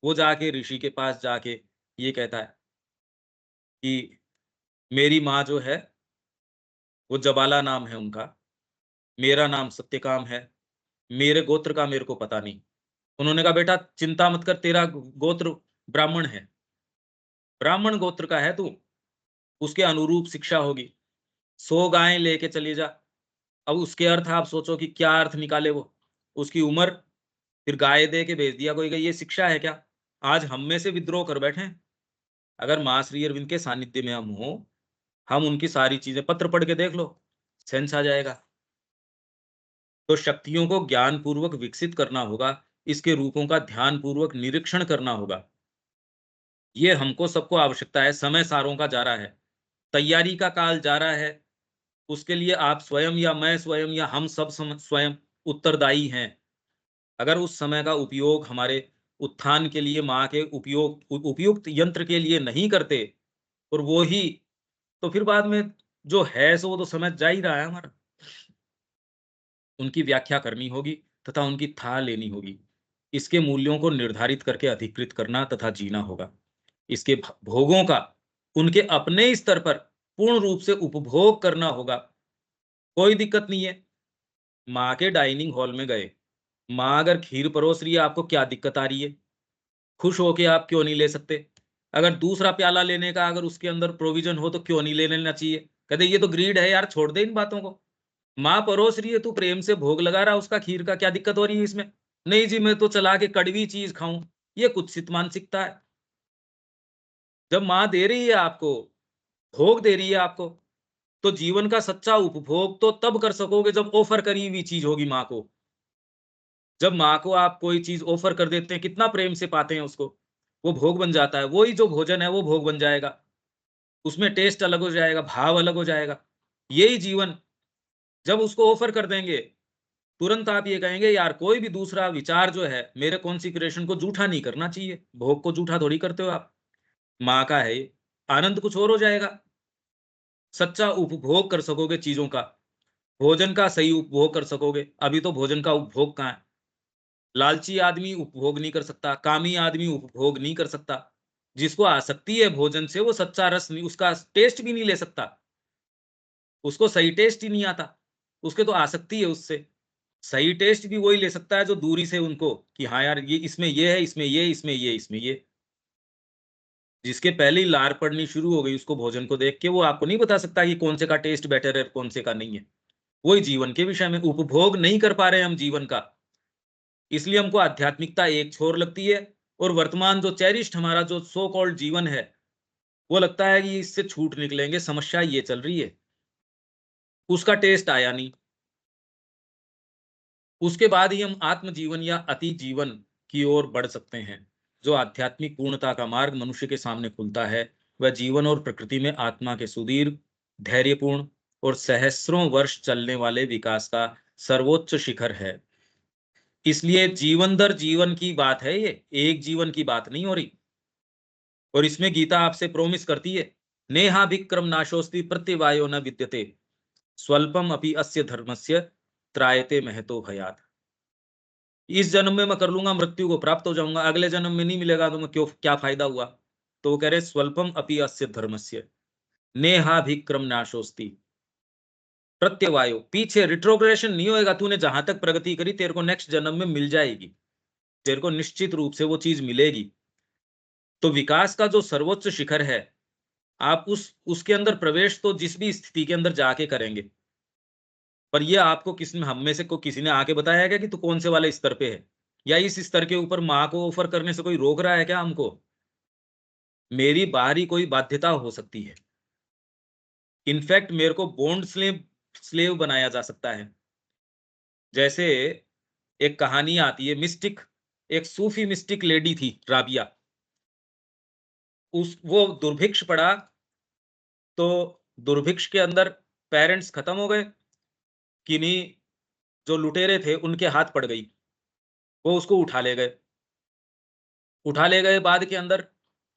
वो जाके ऋषि के पास जाके ये कहता है कि मेरी माँ जो है वो जबाला नाम है उनका, मेरा नाम सत्यकाम है, मेरे गोत्र का मेरे को पता नहीं। उन्होंने कहा बेटा चिंता मत कर, तेरा गोत्र ब्राह्मण है, ब्राह्मण गोत्र का है तू, उसके अनुरूप शिक्षा होगी। 100 गायें लेके चली जा। अब उसके अर्थ आप सोचो कि क्या अर्थ निकाले वो? उसकी उम्र, फिर गाय दे के भेज दिया कोई, ये शिक्षा है क्या? आज हम में से विद्रोह कर बैठे हैं। अगर माँ श्री अरविंद के सानिध्य में हम हों, हम उनकी सारी चीज़ें पत्र पढ़ के देख लो, सेंस आ जाएगा। तो शक्तियों को ज्ञानपूर्वक विकसित करना होगा, इसके रूपों का ध्यानपूर्वक निरीक्षण करना होगा। ये हमको सबको आवश्यकता है, समय सारों का जा रहा है, तैयारी का काल जा रहा है, उसके लिए आप स्वयं या मैं स्वयं या हम सब स्वयं उत्तरदायी हैं। अगर उस समय का उपयोग हमारे उत्थान के लिए, माँ के उपयुक्त यंत्र के लिए नहीं करते, और वो ही, तो फिर बाद में जो है सो वो तो समय जा ही रहा है हमारा। उनकी व्याख्या करनी होगी तथा उनकी था लेनी होगी। इसके मूल्यों को निर्धारित करके अधिकृत करना तथा जीना होगा। इसके भोगों का उनके अपने स्तर पर पूर्ण रूप से उपभोग करना होगा। कोई दिक्कत नहीं है। माँ के डाइनिंग हॉल में गए, माँ अगर खीर परोस रही है, आपको क्या दिक्कत आ रही है? खुश होके आप क्यों नहीं ले सकते? अगर दूसरा प्याला लेने का अगर उसके अंदर प्रोविज़न हो तो क्यों नहीं ले लेना चाहिए? कहते ये तो ग्रीड है यार, छोड़ दे इन बातों को। माँ परोस रही है, तू प्रेम से भोग लगा रहा है उसका खीर का, क्या दिक्कत हो रही है इसमें? नहीं जी, मैं तो चला के कड़वी चीज़ खाऊँ। ये कुत्सित मानसिकता है। जब माँ दे रही है आपको, भोग दे रही है आपको, तो जीवन का सच्चा उपभोग तो तब कर सकोगे जब ऑफ़र करी हुई चीज़ होगी माँ को। जब माँ को आप कोई चीज़ ऑफ़र कर देते हैं, कितना प्रेम से पाते हैं उसको, वो भोग बन जाता है। वही जो भोजन है वो भोग बन जाएगा। उसमें टेस्ट अलग हो जाएगा, भाव अलग हो जाएगा। यही जीवन जब उसको ऑफ़र कर देंगे, तुरंत आप ये कहेंगे यार कोई भी दूसरा विचार जो है, मेरे कॉन्सेक्रेशन को जूठा नहीं करना चाहिए। भोग को जूठा थोड़ी करते हो आप। माँ का है ये, आनंद कुछ और हो जाएगा। सच्चा उपभोग कर सकोगे चीज़ों का, भोजन का सही उपभोग कर सकोगे। अभी तो भोजन का उपभोग कहाँ है? लालची आदमी उपभोग नहीं कर सकता, कामी आदमी उपभोग नहीं कर सकता। जिसको आसक्ति है भोजन से, वो सच्चा रस नहीं, उसका टेस्ट भी नहीं ले सकता। उसको सही टेस्ट ही नहीं आता। उसके तो आसक्ति है उससे। सही टेस्ट भी वही ले सकता है जो दूरी से उनको, कि हाँ यार ये इसमें ये है, इसमें ये, इसमें ये, इसमें ये। जिसके पहले ही लार पड़नी शुरू हो गई उसको भोजन को देख के, वो आपको नहीं बता सकता कि कौन से का टेस्ट बेटर है, कौन से का नहीं है। वही जीवन के विषय में उपभोग नहीं कर पा रहे हैं हम जीवन का। इसलिए हमको आध्यात्मिकता एक छोर लगती है, और वर्तमान जो चेरिश्ड हमारा जो सो कॉल्ड जीवन है, वो लगता है कि इससे छूट निकलेंगे, समस्या ये चल रही है। उसका टेस्ट आया नहीं। उसके बाद ही हम आत्म जीवन या अति जीवन की ओर बढ़ सकते हैं। जो आध्यात्मिक पूर्णता का मार्ग मनुष्य के सामने खुलता है, वह जीवन और प्रकृति में आत्मा के सुदीर्घ, धैर्यपूर्ण और सहस्रों वर्ष चलने वाले विकास का सर्वोच्च शिखर है। इसलिए जीवन दर जीवन की बात है ये, एक जीवन की बात नहीं हो रही। और इसमें गीता आपसे प्रॉमिस करती है, नेहाभिक्रम नाशोस्ति प्रत्यवायो न विद्यते, स्वल्पम अपि अस्य धर्मस्य त्रायते महतो भयात्। इस जन्म में मैं कर लूंगा, मृत्यु को प्राप्त हो जाऊंगा, अगले जन्म में नहीं मिलेगा तो मैं क्यों, क्या फायदा हुआ? तो वो कह रहे स्वल्पम अपि अस्य धर्मस्य नेहाभिक्रम नाशोस्ति प्रत्यवायो, पीछे रिट्रोग्रेशन नहीं होएगा। तूने जहां तक प्रगति करी, तेरे को नेक्स्ट जन्म में मिल जाएगी। तेरे को निश्चित रूप से वो चीज मिलेगी। तो विकास का जो सर्वोच्च शिखर है, आप उसके अंदर प्रवेश तो जिस भी स्थिति के अंदर जाके करेंगे। पर ये आपको किसी में, हम में से को किसी ने आके बताया क्या कि तू कौन से वाले स्तर पे है? या इस स्तर के ऊपर माँ को ऑफर करने से कोई रोक रहा है क्या हमको? मेरी बाहरी कोई बाध्यता हो सकती है। इनफैक्ट मेरे को बॉन्ड स्लेव स्लेव बनाया जा सकता है। जैसे एक कहानी आती है, मिस्टिक, एक सूफी मिस्टिक लेडी थी राबिया। उस वो दुर्भिक्ष पड़ा, तो दुर्भिक्ष के अंदर पेरेंट्स खत्म हो गए। किन्हीं जो लुटेरे थे उनके हाथ पड़ गई। वो उसको उठा ले गए। उठा ले गए बाद के अंदर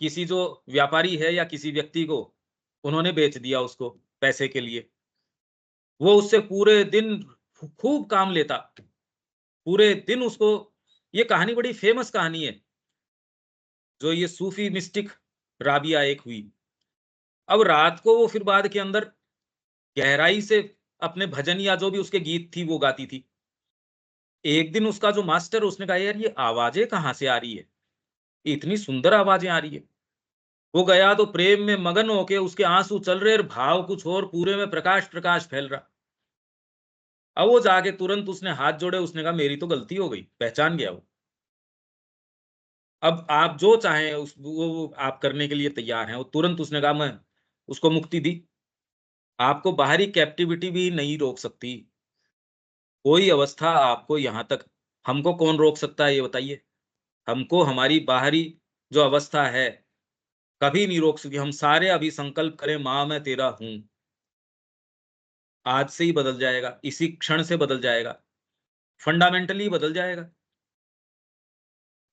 किसी जो व्यापारी है या किसी व्यक्ति को उन्होंने बेच दिया उसको पैसे के लिए। वो उससे पूरे दिन खूब काम लेता। पूरे दिन उसको, ये कहानी बड़ी फेमस कहानी है, जो ये सूफी मिस्टिक राबिया एक हुई। अब रात को वो फिर बाद के अंदर गहराई से अपने भजन या जो भी उसके गीत थी वो गाती थी। एक दिन उसका जो मास्टर, उसने कहा यार ये आवाजें कहाँ से आ रही है? इतनी सुंदर आवाजें आ रही है। वो गया तो प्रेम में मगन होके उसके आंसू चल रहे और भाव कुछ और, पूरे में प्रकाश प्रकाश फैल रहा। अब वो जाके तुरंत उसने हाथ जोड़े, उसने कहा मेरी तो गलती हो गई, पहचान गया वो। अब आप जो चाहें उस वो आप करने के लिए तैयार हैं। वो तुरंत उसने कहा मैं उसको मुक्ति दी। आपको बाहरी कैप्टिविटी भी नहीं रोक सकती। कोई अवस्था आपको यहाँ तक, हमको कौन रोक सकता है ये बताइए? हमको हमारी बाहरी जो अवस्था है, कभी नहीं रोक सकती। हम सारे अभी संकल्प करें, माँ मैं तेरा हूँ, आज से ही बदल जाएगा, इसी क्षण से बदल जाएगा, फंडामेंटली बदल जाएगा।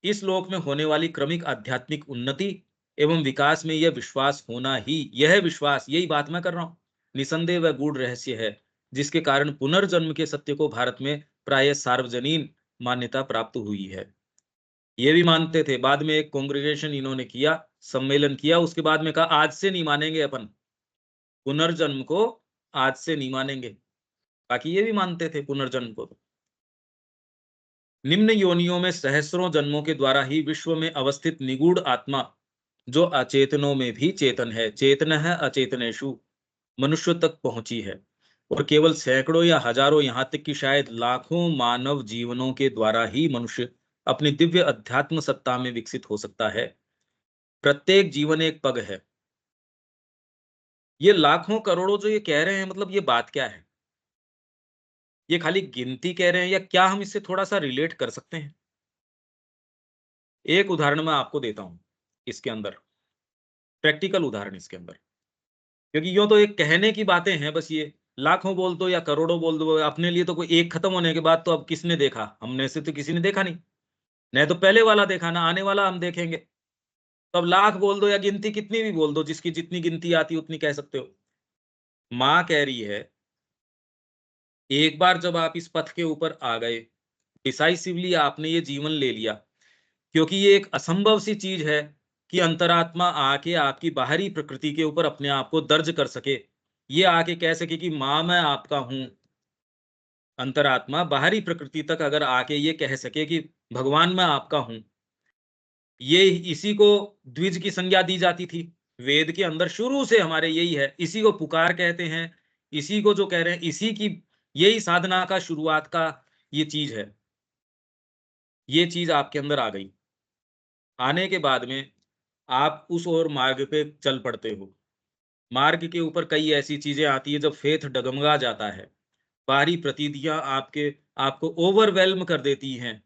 इस लोक में होने वाली क्रमिक आध्यात्मिक उन्नति एवं विकास में यह विश्वास होना ही, यह विश्वास, यही बात मैं कर रहा हूं, निसंदेह वह गूढ़ रहस्य है जिसके कारण पुनर्जन्म के सत्य को भारत में प्राय सार्वजनीन मान्यता प्राप्त हुई है। ये भी मानते थे, बाद में एक कांग्रेगेशन इन्होंने किया, सम्मेलन किया, उसके बाद में कहा आज से नहीं मानेंगे अपन पुनर्जन्म को, आज से नहीं मानेंगे। बाकी ये भी मानते थे पुनर्जन्म को। निम्न योनियों में सहस्रों जन्मों के द्वारा ही विश्व में अवस्थित निगूढ़ आत्मा, जो अचेतनों में भी चेतन है, चेतन है अचेतनेषु, मनुष्य तक पहुंची है। और केवल सैकड़ों या हजारों, यहां तक कि शायद लाखों मानव जीवनों के द्वारा ही मनुष्य अपनी दिव्य अध्यात्म सत्ता में विकसित हो सकता है। प्रत्येक जीवन एक पग है। ये लाखों करोड़ों जो ये कह रहे हैं, मतलब ये बात क्या है? ये खाली गिनती कह रहे हैं या क्या हम इससे थोड़ा सा रिलेट कर सकते हैं? एक उदाहरण मैं आपको देता हूं इसके अंदर, प्रैक्टिकल उदाहरण इसके अंदर। क्योंकि यूँ तो एक कहने की बातें हैं बस ये, लाखों बोल दो या करोड़ों बोल दो, अपने लिए तो कोई एक खत्म होने के बाद तो अब किसने देखा? हमने से तो किसी ने देखा नहीं। न तो पहले वाला देखा, ना आने वाला हम देखेंगे। तो अब लाख बोल दो या गिनती कितनी भी बोल दो, जिसकी जितनी गिनती आती है उतनी कह सकते हो। माँ कह रही है, एक बार जब आप इस पथ के ऊपर आ गए, डिसाइसिवली आपने ये जीवन ले लिया, क्योंकि ये एक असंभव सी चीज है कि अंतरात्मा आके आपकी बाहरी प्रकृति के ऊपर अपने आप को दर्ज कर सके, ये आके कह सके कि माँ मैं आपका हूं। अंतरात्मा बाहरी प्रकृति तक अगर आके ये कह सके कि भगवान मैं आपका हूं, ये इसी को द्विज की संज्ञा दी जाती थी। वेद के अंदर शुरू से हमारे यही है, इसी को पुकार कहते हैं, इसी को जो कह रहे हैं, इसी की यही साधना का शुरुआत का ये चीज है। ये चीज आपके अंदर आ गई, आने के बाद में आप उस ओर मार्ग पे चल पड़ते हो। मार्ग के ऊपर कई ऐसी चीजें आती है जब फेथ डगमगा जाता है, बाहरी प्रतीतियां आपको ओवरवेल्म कर देती हैं।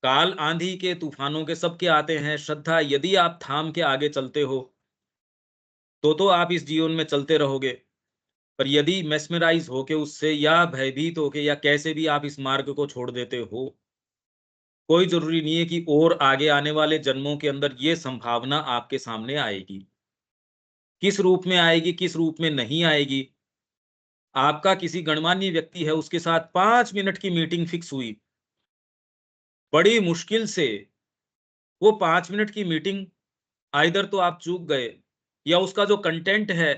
काल आंधी के तूफानों के सबके आते हैं, श्रद्धा यदि आप थाम के आगे चलते हो तो आप इस जीवन में चलते रहोगे। पर यदि मेस्मराइज होके उससे या भयभीत होके या कैसे भी आप इस मार्ग को छोड़ देते हो, कोई जरूरी नहीं है कि और आगे आने वाले जन्मों के अंदर ये संभावना आपके सामने आएगी। किस रूप में आएगी, किस रूप में नहीं आएगी? आपका किसी गणमान्य व्यक्ति है, उसके साथ 5 मिनट की मीटिंग फिक्स हुई, बड़ी मुश्किल से वो 5 मिनट की मीटिंग, आइदर तो आप चूक गए या उसका जो कंटेंट है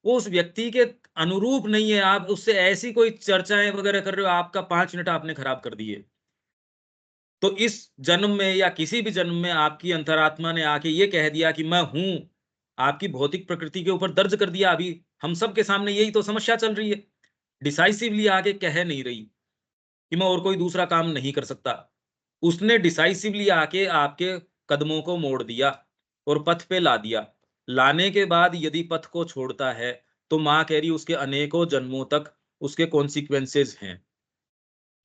वो उस व्यक्ति के अनुरूप नहीं है, आप उससे ऐसी कोई चर्चाएं वगैरह कर रहे हो, आपका 5 मिनट आपने खराब कर दिए। तो इस जन्म में या किसी भी जन्म में आपकी अंतरात्मा ने आके ये कह दिया कि मैं हूं, आपकी भौतिक प्रकृति के ऊपर दर्ज कर दिया। अभी हम सबके सामने यही तो समस्या चल रही है, डिसाइसिवली आके कह नहीं रही कि मैं और कोई दूसरा काम नहीं कर सकता। उसने डिसाइसिवली आके आपके कदमों को मोड़ दिया और पथ पे ला दिया। लाने के बाद यदि पथ को छोड़ता है, तो माँ कह रही उसके अनेकों जन्मों तक उसके कॉन्सिक्वेंसेस हैं।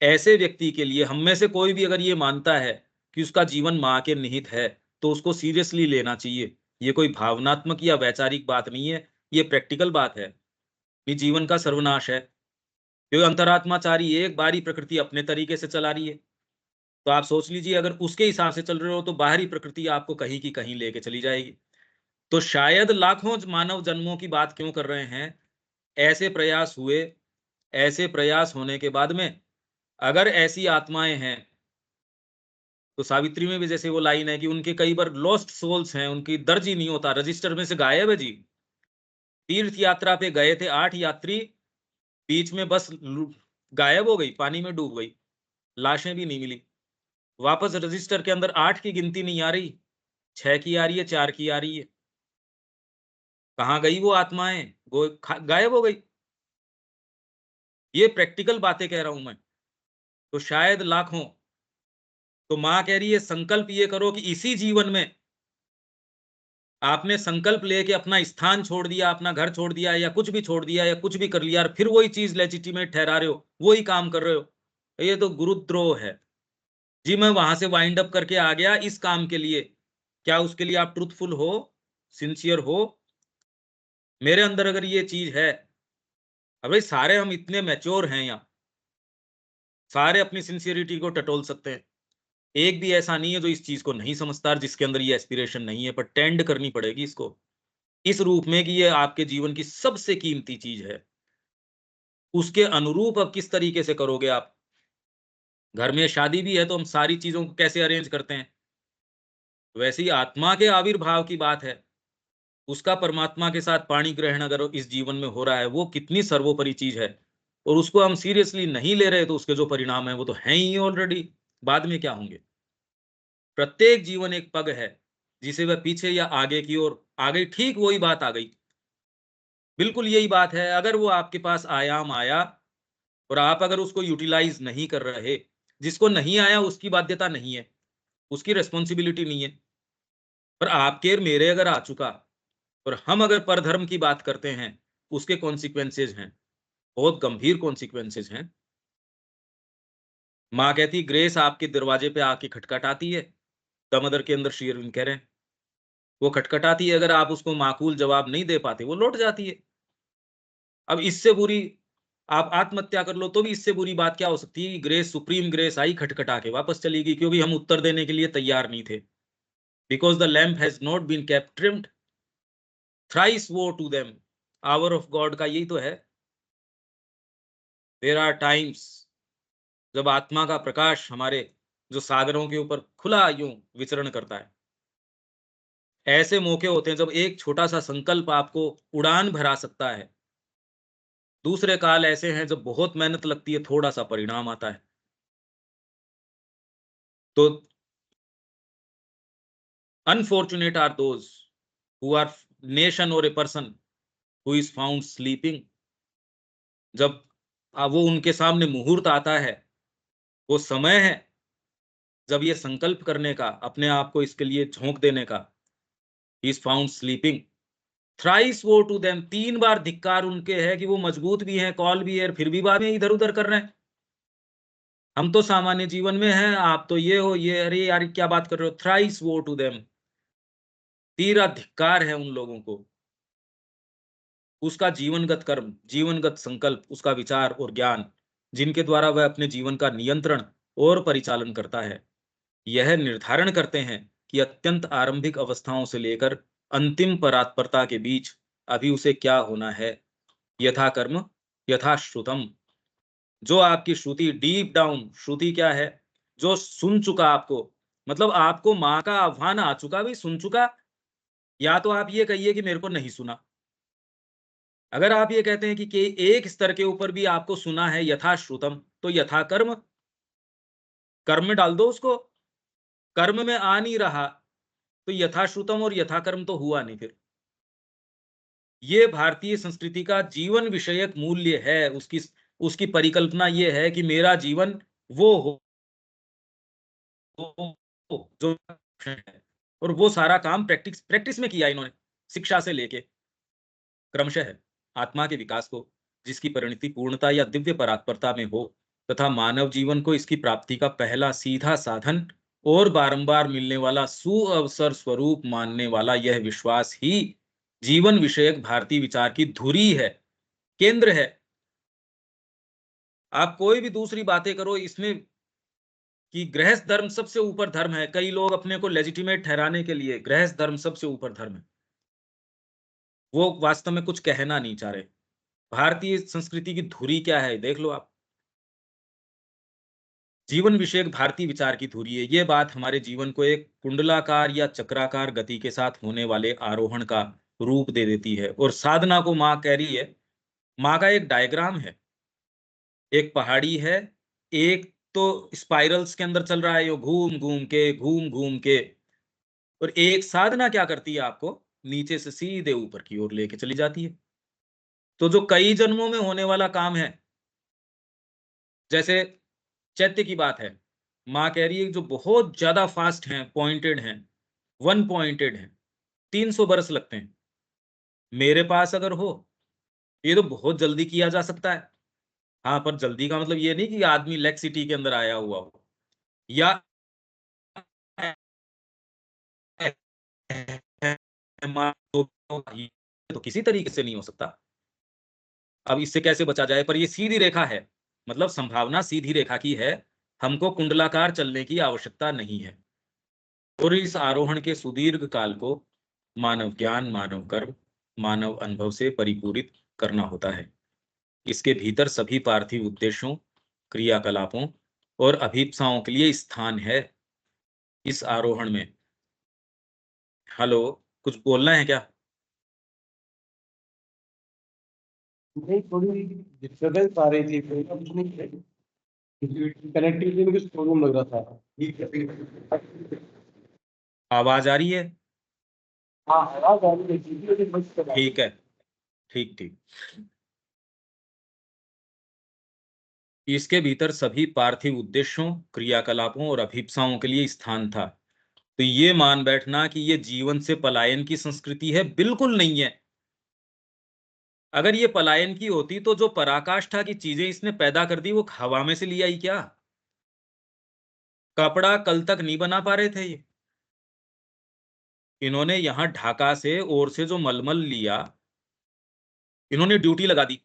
ऐसे व्यक्ति के लिए हम में से कोई भी अगर ये मानता है कि उसका जीवन माँ के निहित है, तो उसको सीरियसली लेना चाहिए। ये कोई भावनात्मक या वैचारिक बात नहीं है, ये प्रैक्टिकल बात है। ये जीवन का सर्वनाश है, क्योंकि अंतरात्माचारी एक बारी प्रकृति अपने तरीके से चला रही है। तो आप सोच लीजिए, अगर उसके हिसाब से चल रहे हो तो बाहरी प्रकृति आपको कहीं की कहीं लेके चली जाएगी। तो शायद लाखों मानव जन्मों की बात क्यों कर रहे हैं? ऐसे प्रयास हुए, ऐसे प्रयास होने के बाद में अगर ऐसी आत्माएं हैं, तो सावित्री में भी जैसे वो लाइन है कि उनके कई बार लॉस्ट सोल्स हैं, उनकी दर्ज ही नहीं होता, रजिस्टर में से गायब है जी। तीर्थ यात्रा पे गए थे 8 यात्री, बीच में बस गायब हो गई, पानी में डूब गई, लाशें भी नहीं मिली। वापस रजिस्टर के अंदर 8 की गिनती नहीं आ रही। 6 की आ रही है, 4 की आ रही है। कहाँ गई वो आत्माएँ? वो गायब हो गई। ये प्रैक्टिकल बातें कह रहा हूँ मैं। तो शायद लाखों। तो माँ कह रही है संकल्प ये करो कि इसी जीवन में आपने संकल्प लेके अपना स्थान छोड़ दिया, अपना घर छोड़ दिया या कुछ भी छोड़ दिया या कुछ भी कर लिया और फिर वही चीज़ लेजिटिमेट ठहरा रहे हो, वही काम कर रहे हो। ये तो गुरुद्रोह है। जी, मैं वहाँ से वाइंड अप करके आ गया इस काम के लिए। क्या उसके लिए आप ट्रुथफुल हो, सिंसियर हो? मेरे अंदर अगर ये चीज़ है, अब भाई सारे हम इतने मैच्योर हैं यहाँ, सारे अपनी सिंसियरिटी को टटोल सकते हैं। एक भी ऐसा नहीं है जो इस चीज़ को नहीं समझता और जिसके अंदर ये एस्पिरेशन नहीं है, पर टेंड करनी पड़ेगी इसको, इस रूप में कि ये आपके जीवन की सबसे कीमती चीज़ है। उसके अनुरूप अब किस तरीके से करोगे आप? घर में शादी भी है तो हम सारी चीज़ों को कैसे अरेंज करते हैं? वैसे ही आत्मा के आविर्भाव की बात है। उसका परमात्मा के साथ पाणी ग्रहण अगर इस जीवन में हो रहा है, वो कितनी सर्वोपरि चीज़ है और उसको हम सीरियसली नहीं ले रहे, तो उसके जो परिणाम हैं, वो तो हैं ही ऑलरेडी, बाद में क्या होंगे? प्रत्येक जीवन एक पग है, जिसे वह पीछे या आगे की ओर आ गई, ठीक वही बात आ गई। बिल्कुल यही बात है, अगर वो आपके पास आयाम आया और आप अगर उसको यूटिलाइज़ नहीं कर रहे, जिसको नहीं आया उसकी बाध्यता नहीं है, उसकी रिस्पॉन्सिबिलिटी नहीं है। पर आपके और मेरे अगर आ चुका और हम अगर परधर्म की बात करते हैं, उसके कॉन्सिक्वेंसेज़ हैं, बहुत गंभीर कॉन्सिक्वेंसेज़ हैं। माँ कहती ग्रेस आपके दरवाजे पे आके खटखटाती है, दामोदर के अंदर श्री अरविंद कह रहे हैं। वो खटखटाती है, अगर आप उसको माकूल जवाब नहीं दे पाते, वो लौट जाती है। अब इससे बुरी आप आत्महत्या कर लो, तो भी इससे बुरी बात क्या हो सकती है कि ग्रेस, सुप्रीम ग्रेस आई खटखटा के वापस चली गई, क्योंकि हम उत्तर देने के लिए तैयार नहीं थे। Because the lamp has not been kept trimmed, thrice woe to them, hour of God का यही तो है। देयर आर टाइम्स जब आत्मा का प्रकाश हमारे जो सागरों के ऊपर खुला यूं विचरण करता है, ऐसे मौके होते हैं जब एक छोटा सा संकल्प आपको उड़ान भरा सकता है। दूसरे काल ऐसे हैं जब बहुत मेहनत लगती है, थोड़ा सा परिणाम आता है। तो unfortunate are those who are nation और a person who is found sleeping. जब वो उनके सामने मुहूर्त आता है, वो समय है जब ये संकल्प करने का, अपने आप को इसके लिए झोंक देने का। He is found sleeping, thrice woe to them, 3 बार धिक्कार उनके है कि वो मजबूत भी हैं, कॉल भी है, फिर भी बाद में इधर-उधर कर रहे हैं। हम तो सामान्य जीवन में हैं, आप तो ये हो, ये अरे यार क्या बात कर रहे हो? थ्राइस वो टू देम, तीरा धिक्कार है उन लोगों को। उसका जीवनगत कर्म, जीवनगत संकल्प, उसका विचार और ज्ञान, जिनके द्वारा वह अपने जीवन का नियंत्रण और परिचालन करता है, यह निर्धारण करते हैं कि अत्यंत आरंभिक अवस्थाओं से लेकर अंतिम परात्परता के बीच अभी उसे क्या होना है। यथा कर्म यथा श्रुतम। जो आपकी श्रुति डीप डाउन, श्रुति क्या है? जो सुन चुका आपको, मतलब आपको माँ का आह्वान आ चुका, भाई सुन चुका, या तो आप ये कहिए कि मेरे को नहीं सुना। अगर आप ये कहते हैं कि एक स्तर के ऊपर भी आपको सुना है यथा श्रुतम, तो यथा कर्म, कर्म में डाल दो उसको। कर्म में आ नहीं रहा, तो यथा श्रुतम और यथा कर्म तो हुआ नहीं फिर। ये भारतीय संस्कृति का जीवन विषयक मूल्य है, उसकी उसकी परिकल्पना ये है कि मेरा जीवन वो हो जो है, और वो सारा काम प्रैक्टिस प्रैक्टिस में किया इन्होंने, शिक्षा से लेके क्रमशः आत्मा के विकास को, जिसकी परिणति पूर्णता या दिव्य परात्परता में हो, तथा मानव जीवन को इसकी प्राप्ति का पहला सीधा साधन और बारंबार मिलने वाला सुअवसर स्वरूप मानने वाला यह विश्वास ही जीवन विषयक भारतीय विचार की धुरी है, केंद्र है। आप कोई भी दूसरी बातें करो इसमें कि गृहस्थ धर्म सबसे ऊपर धर्म है, कई लोग अपने को लेजिटिमेट ठहराने के लिए गृहस्थ धर्म सबसे ऊपर धर्म है, वो वास्तव में कुछ कहना नहीं चाह रहे। भारतीय संस्कृति की धुरी क्या है देख लो आप। जीवन विषयक भारतीय विचार की धुरी है। ये बात हमारे जीवन को एक कुंडलाकार या चक्राकार गति के साथ होने वाले आरोहण का रूप दे देती है, और साधना को माँ कह रही है, माँ का एक डायग्राम है, एक पहाड़ी है, एक तो स्पाइरल्स के अंदर चल रहा है, यो घूम घूम के, घूम घूम के और एक साधना क्या करती है, आपको नीचे से सीधे ऊपर की ओर लेके चली जाती है। तो जो कई जन्मों में होने वाला काम है, जैसे चैत्य की बात है, माँ कह रही है जो बहुत ज्यादा फास्ट हैं, पॉइंटेड हैं, वन पॉइंटेड हैं, 300 बरस लगते हैं। मेरे पास अगर हो, ये तो बहुत जल्दी किया जा सकता है। हाँ, पर जल्दी का मतलब ये नहीं कि आदमी लेक सिटी के अंदर आया हुआ हो, या तो किसी तरीके से नहीं हो सकता। अब इससे कैसे बचा जाए? पर ये सीधी रेखा है, मतलब संभावना सीधी रेखा की है, हमको कुंडलाकार चलने की आवश्यकता नहीं है। और इस आरोहण के सुदीर्घ काल को मानव ज्ञान, मानव कर्म, मानव अनुभव से परिपूरित करना होता है। इसके भीतर सभी पार्थिव उद्देश्यों, क्रियाकलापों और अभीप्साओं के लिए स्थान है। इस आरोहण में, हेलो, कुछ बोलना है क्या? नहीं, थोड़ी डिस्टर्बेंस आ रही थी, कोई ना कुछ नहीं है। कनेक्टिविटी में कुछ प्रॉब्लम लग रहा था। ठीक है। आवाज आ रही है? हाँ, आवाज आ रही है, वीडियो भी मस्त चला रही ठीक है, ठीक ठीक। इसके भीतर सभी पार्थिव उद्देश्यों, क्रियाकलापों और अभीप्साओं के लिए स्थान था। तो ये मान बैठना कि ये जीवन से पलायन की संस्कृति है, बिल्कुल नहीं है। अगर ये पलायन की होती तो जो पराकाष्ठा की चीजें इसने पैदा कर दी वो हवा में से लिया ही क्या? कपड़ा कल तक नहीं बना पा रहे थे ये, इन्होंने यहां ढाका से और से जो मलमल लिया, इन्होंने ड्यूटी लगा दी।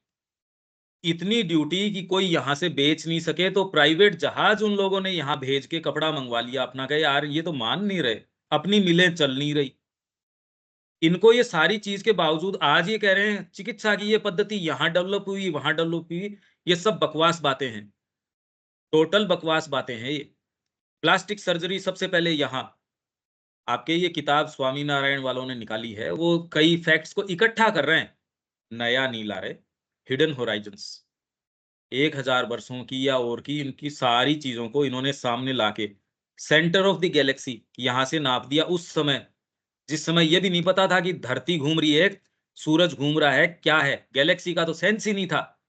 इतनी ड्यूटी कि कोई यहां से बेच नहीं सके, तो प्राइवेट जहाज उन लोगों ने यहां भेज के कपड़ा मंगवा लिया अपना। कहे यार ये तो मान नहीं रहे, अपनी मिलें चल नहीं रही। इनको ये सारी चीज के बावजूद आज ये कह रहे हैं चिकित्सा की ये पद्धति यहां डेवलप हुई, वहां डेवलप हुई। ये सब बकवास बातें हैं, टोटल बकवास बातें हैं ये। प्लास्टिक सर्जरी सबसे पहले यहाँ, आपके ये किताब स्वामी नारायण वालों ने निकाली है, वो कई फैक्ट्स को इकट्ठा कर रहे हैं, नया नहीं ला रहे। हिडन होराइजन्स, 1000 वर्षों की या और की इनकी सारी चीजों को इन्होंने सामने लाके सेंटर ऑफ द गैलेक्सी यहां से नाप दिया। उस समय, जिस समय ये भी नहीं पता था कि धरती घूम रही है, सूरज घूम रहा है, क्या है गैलेक्सी का तो सेंस ही नहीं था।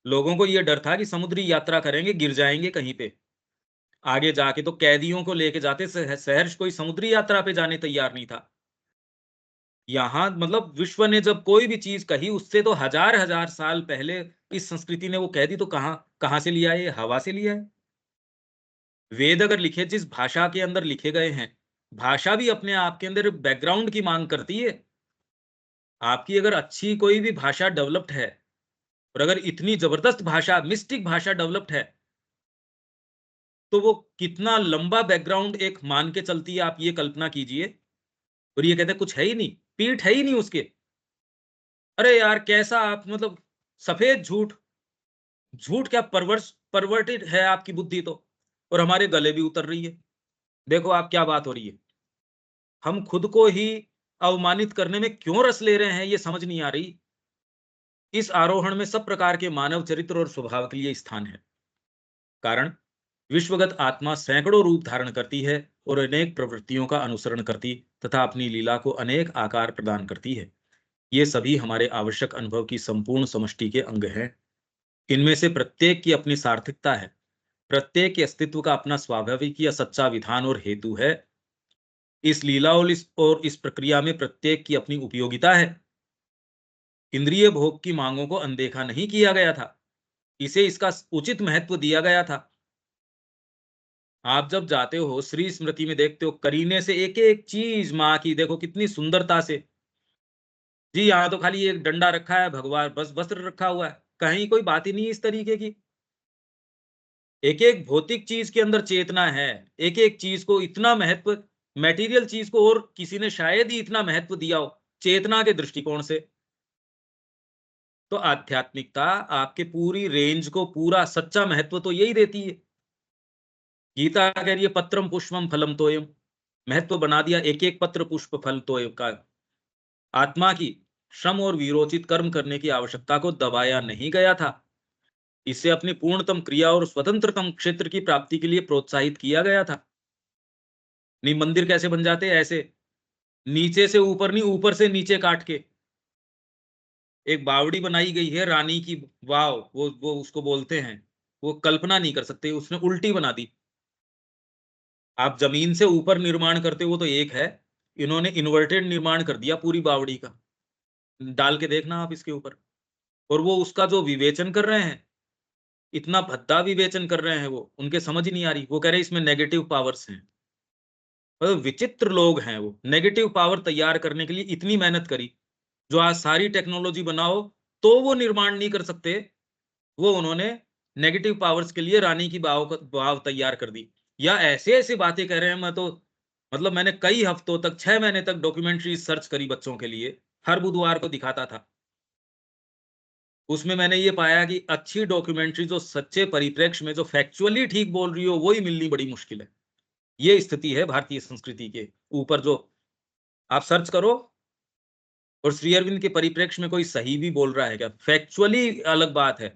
लोगों को ये डर था कि समुद्री यात्रा करेंगे, गिर जाएंगे कहीं पे। आगे जाके तो कैदियों को लेके जाते सहर्ष, कोई समुद्री यात्रा पे जाने तैयार नहीं था। यहाँ मतलब विश्व ने जब कोई भी चीज कही, उससे तो हजार हजार साल पहले इस संस्कृति ने वो कह दी, तो कहाँ कहाँ से लिया है? ये हवा से लिया है। वेद अगर लिखे, जिस भाषा के अंदर लिखे गए हैं, भाषा भी अपने आप के अंदर बैकग्राउंड की मांग करती है। आपकी अगर अच्छी कोई भी भाषा डेवलप्ड है, और अगर इतनी जबरदस्त भाषा, मिस्टिक भाषा डेवलप्ड है, तो वो कितना लंबा बैकग्राउंड एक मान के चलती है, आप ये कल्पना कीजिए। और ये कहते हैं कुछ है ही नहीं, पीठ है ही नहीं उसके। अरे यार कैसा आप मतलब, सफेद झूठ, झूठ क्या परवर्टेड है आपकी बुद्धि तो। और हमारे गले भी उतर रही है। देखो आप क्या बात हो रही है, हम खुद को ही अवमानित करने में क्यों रस ले रहे हैं, ये समझ नहीं आ रही। इस आरोहण में सब प्रकार के मानव चरित्र और स्वभाव के लिए स्थान है। कारण, विश्वगत आत्मा सैकड़ों रूप धारण करती है और अनेक प्रवृत्तियों का अनुसरण करती तथा अपनी लीला को अनेक आकार प्रदान करती है। ये सभी हमारे आवश्यक अनुभव की संपूर्ण समष्टि के अंग हैं। इनमें से प्रत्येक की अपनी सार्थकता है, प्रत्येक के अस्तित्व का अपना स्वाभाविक या सच्चा विधान और हेतु है। इस लीला और इस प्रक्रिया में प्रत्येक की अपनी उपयोगिता है। इंद्रिय भोग की मांगों को अनदेखा नहीं किया गया था, इसे इसका उचित महत्व दिया गया था। आप जब जाते हो श्री स्मृति में देखते हो, करीने से एक एक चीज माँ की देखो कितनी सुंदरता से। जी यहाँ तो खाली एक डंडा रखा है, भगवान बस वस्त्र रखा हुआ है, कहीं कोई बात ही नहीं इस तरीके की। एक एक भौतिक चीज के अंदर चेतना है, एक एक चीज को इतना महत्व, मैटेरियल चीज को और किसी ने शायद ही इतना महत्व दिया हो चेतना के दृष्टिकोण से। तो आध्यात्मिकता आपके पूरी रेंज को पूरा सच्चा महत्व तो यही देती है। गीता कह रही है पत्रम पुष्पम फलम तोयम, महत्व बना दिया एक एक पत्र पुष्प फल तोय का। आत्मा की श्रम और वीरोचित कर्म करने की आवश्यकता को दबाया नहीं गया था, इसे अपनी पूर्णतम क्रिया और स्वतंत्रतम क्षेत्र की प्राप्ति के लिए प्रोत्साहित किया गया था। नहीं, मंदिर कैसे बन जाते? ऐसे नीचे से ऊपर नहीं, ऊपर से नीचे काट के एक बावड़ी बनाई गई है रानी की वाव, वो उसको बोलते हैं। वो कल्पना नहीं कर सकते, उसने उल्टी बना दी। आप जमीन से ऊपर निर्माण करते हो तो एक है, इन्होंने इन्वर्टेड निर्माण कर दिया पूरी बावड़ी का। डाल के देखना आप इसके ऊपर। और वो उसका जो विवेचन कर रहे हैं, इतना भद्दा विवेचन कर रहे हैं वो, उनके समझ ही नहीं आ रही। वो कह रहे हैं इसमें नेगेटिव पावर्स हैं। विचित्र लोग हैं वो, नेगेटिव पावर तैयार करने के लिए इतनी मेहनत करी। जो आज सारी टेक्नोलॉजी बनाओ तो वो निर्माण नहीं कर सकते, वो उन्होंने नेगेटिव पावर्स के लिए रानी की वाव तैयार कर दी। या ऐसे ऐसे बातें कह रहे हैं। मैं तो मतलब मैंने कई हफ्तों तक, 6 महीने तक डॉक्यूमेंट्री सर्च करी बच्चों के लिए, हर बुधवार को दिखाता था। उसमें मैंने ये पाया कि अच्छी डॉक्यूमेंट्री जो सच्चे परिप्रेक्ष्य में जो फैक्चुअली ठीक बोल रही हो, वही मिलनी बड़ी मुश्किल है। ये स्थिति है भारतीय संस्कृति के ऊपर। जो आप सर्च करो, और श्री अरविंद के परिप्रेक्ष्य में कोई सही भी बोल रहा है क्या? फैक्चुअली अलग बात है,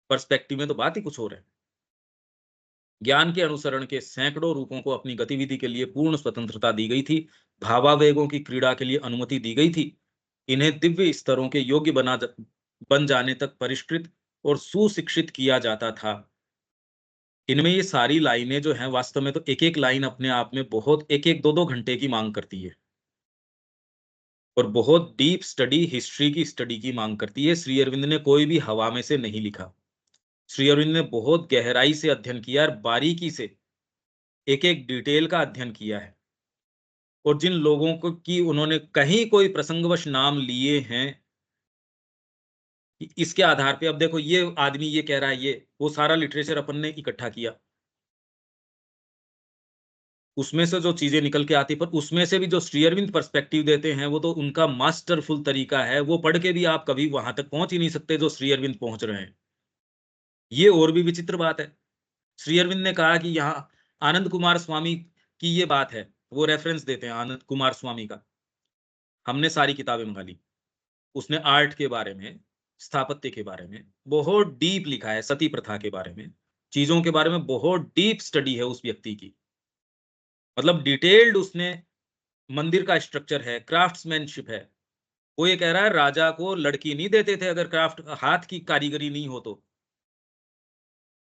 पर्सपेक्टिव में तो बात ही कुछ और है। ज्ञान के अनुसरण के सैकड़ों रूपों को अपनी गतिविधि के लिए पूर्ण स्वतंत्रता दी गई थी। भावावेगों की क्रीड़ा के लिए अनुमति दी गई थी। इन्हें दिव्य स्तरों के योग्य बन जाने तक परिष्कृत और सुशिक्षित किया जाता था। इनमें ये सारी लाइनें जो हैं, वास्तव में तो एक एक लाइन अपने आप में बहुत, एक एक 2-2 घंटे की मांग करती है, और बहुत डीप स्टडी, हिस्ट्री की स्टडी की मांग करती है। श्री अरविंद ने कोई भी हवा में से नहीं लिखा। श्री अरविंद ने बहुत गहराई से अध्ययन किया और बारीकी से एक एक डिटेल का अध्ययन किया है। और जिन लोगों को की उन्होंने कहीं कोई प्रसंगवश नाम लिए हैं, इसके आधार पे अब देखो, ये आदमी ये कह रहा है, ये वो सारा लिटरेचर अपन ने इकट्ठा किया, उसमें से जो चीजें निकल के आती, पर उसमें से भी जो श्री अरविंद पर्सपेक्टिव देते हैं, वो तो उनका मास्टरफुल तरीका है। वो पढ़ के भी आप कभी वहां तक पहुंच ही नहीं सकते जो श्री अरविंद पहुंच रहे हैं। ये और भी विचित्र बात है। श्री अरविंद ने कहा कि यहाँ आनंद कुमार स्वामी की ये बात है, वो रेफरेंस देते हैं आनंद कुमार स्वामी का। हमने सारी किताबें मंगा ली। उसने आर्ट के बारे में, स्थापत्य के बारे में बहुत डीप लिखा है, सती प्रथा के बारे में, चीजों के बारे में बहुत डीप स्टडी है उस व्यक्ति की। मतलब डिटेल्ड उसने, मंदिर का स्ट्रक्चर है, क्राफ्ट्समैनशिप है। वो ये कह रहा है राजा को लड़की नहीं देते थे अगर क्राफ्ट, हाथ की कारीगरी नहीं हो तो।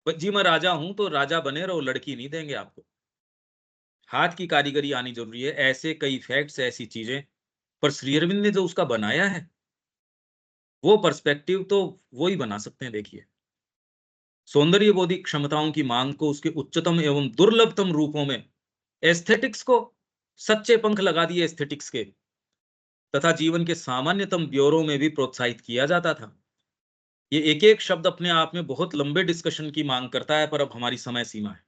जी मैं राजा हूं तो राजा बने रहो, लड़की नहीं देंगे आपको, हाथ की कारीगरी आनी जरूरी है। ऐसे कई फैक्ट्स, ऐसी चीजें। पर श्री अरविंद ने जो उसका बनाया है, वो पर्सपेक्टिव तो वो ही बना सकते हैं। देखिए, सौंदर्य बोधी क्षमताओं की मांग को उसके उच्चतम एवं दुर्लभतम रूपों में, एस्थेटिक्स को सच्चे पंख लगा दिए एस्थेटिक्स के, तथा जीवन के सामान्यतम ब्योरों में भी प्रोत्साहित किया जाता था। ये एक एक शब्द अपने आप में बहुत लंबे डिस्कशन की मांग करता है, पर अब हमारी समय सीमा है।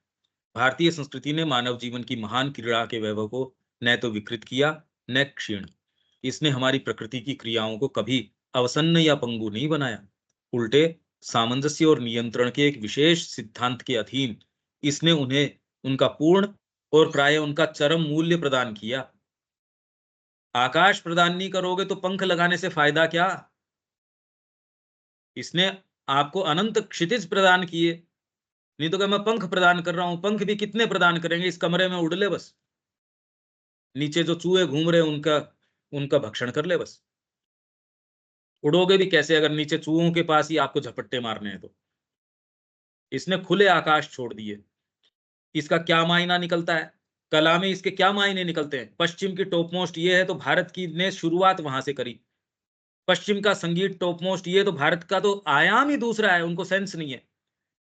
भारतीय संस्कृति ने मानव जीवन की महान क्रीड़ा के वैभव को न तो विकृत किया, न क्षीण। इसने हमारी प्रकृति की क्रियाओं को कभी अवसन्न या पंगु नहीं बनाया। उल्टे सामंजस्य और नियंत्रण के एक विशेष सिद्धांत के अधीन इसने उन्हें उनका पूर्ण और प्राय उनका चरम मूल्य प्रदान किया। आकाश प्रदान नहीं करोगे तो पंख लगाने से फायदा क्या? इसने आपको अनंत क्षितिज प्रदान किए। नहीं तो क्या मैं पंख प्रदान कर रहा हूं, पंख भी कितने प्रदान करेंगे, इस कमरे में उड़ ले बस, नीचे जो चूहे घूम रहे हैं उनका उनका भक्षण कर ले बस। उड़ोगे भी कैसे अगर नीचे चूहों के पास ही आपको झपट्टे मारने हैं तो? इसने खुले आकाश छोड़ दिए। इसका क्या मायना निकलता है? कला में इसके क्या मायने निकलते हैं? पश्चिम की टॉप मोस्ट ये है तो भारत की ने शुरुआत वहां से करी। पश्चिम का संगीत टॉप मोस्ट ये, तो भारत का तो आयाम ही दूसरा है, उनको सेंस नहीं है।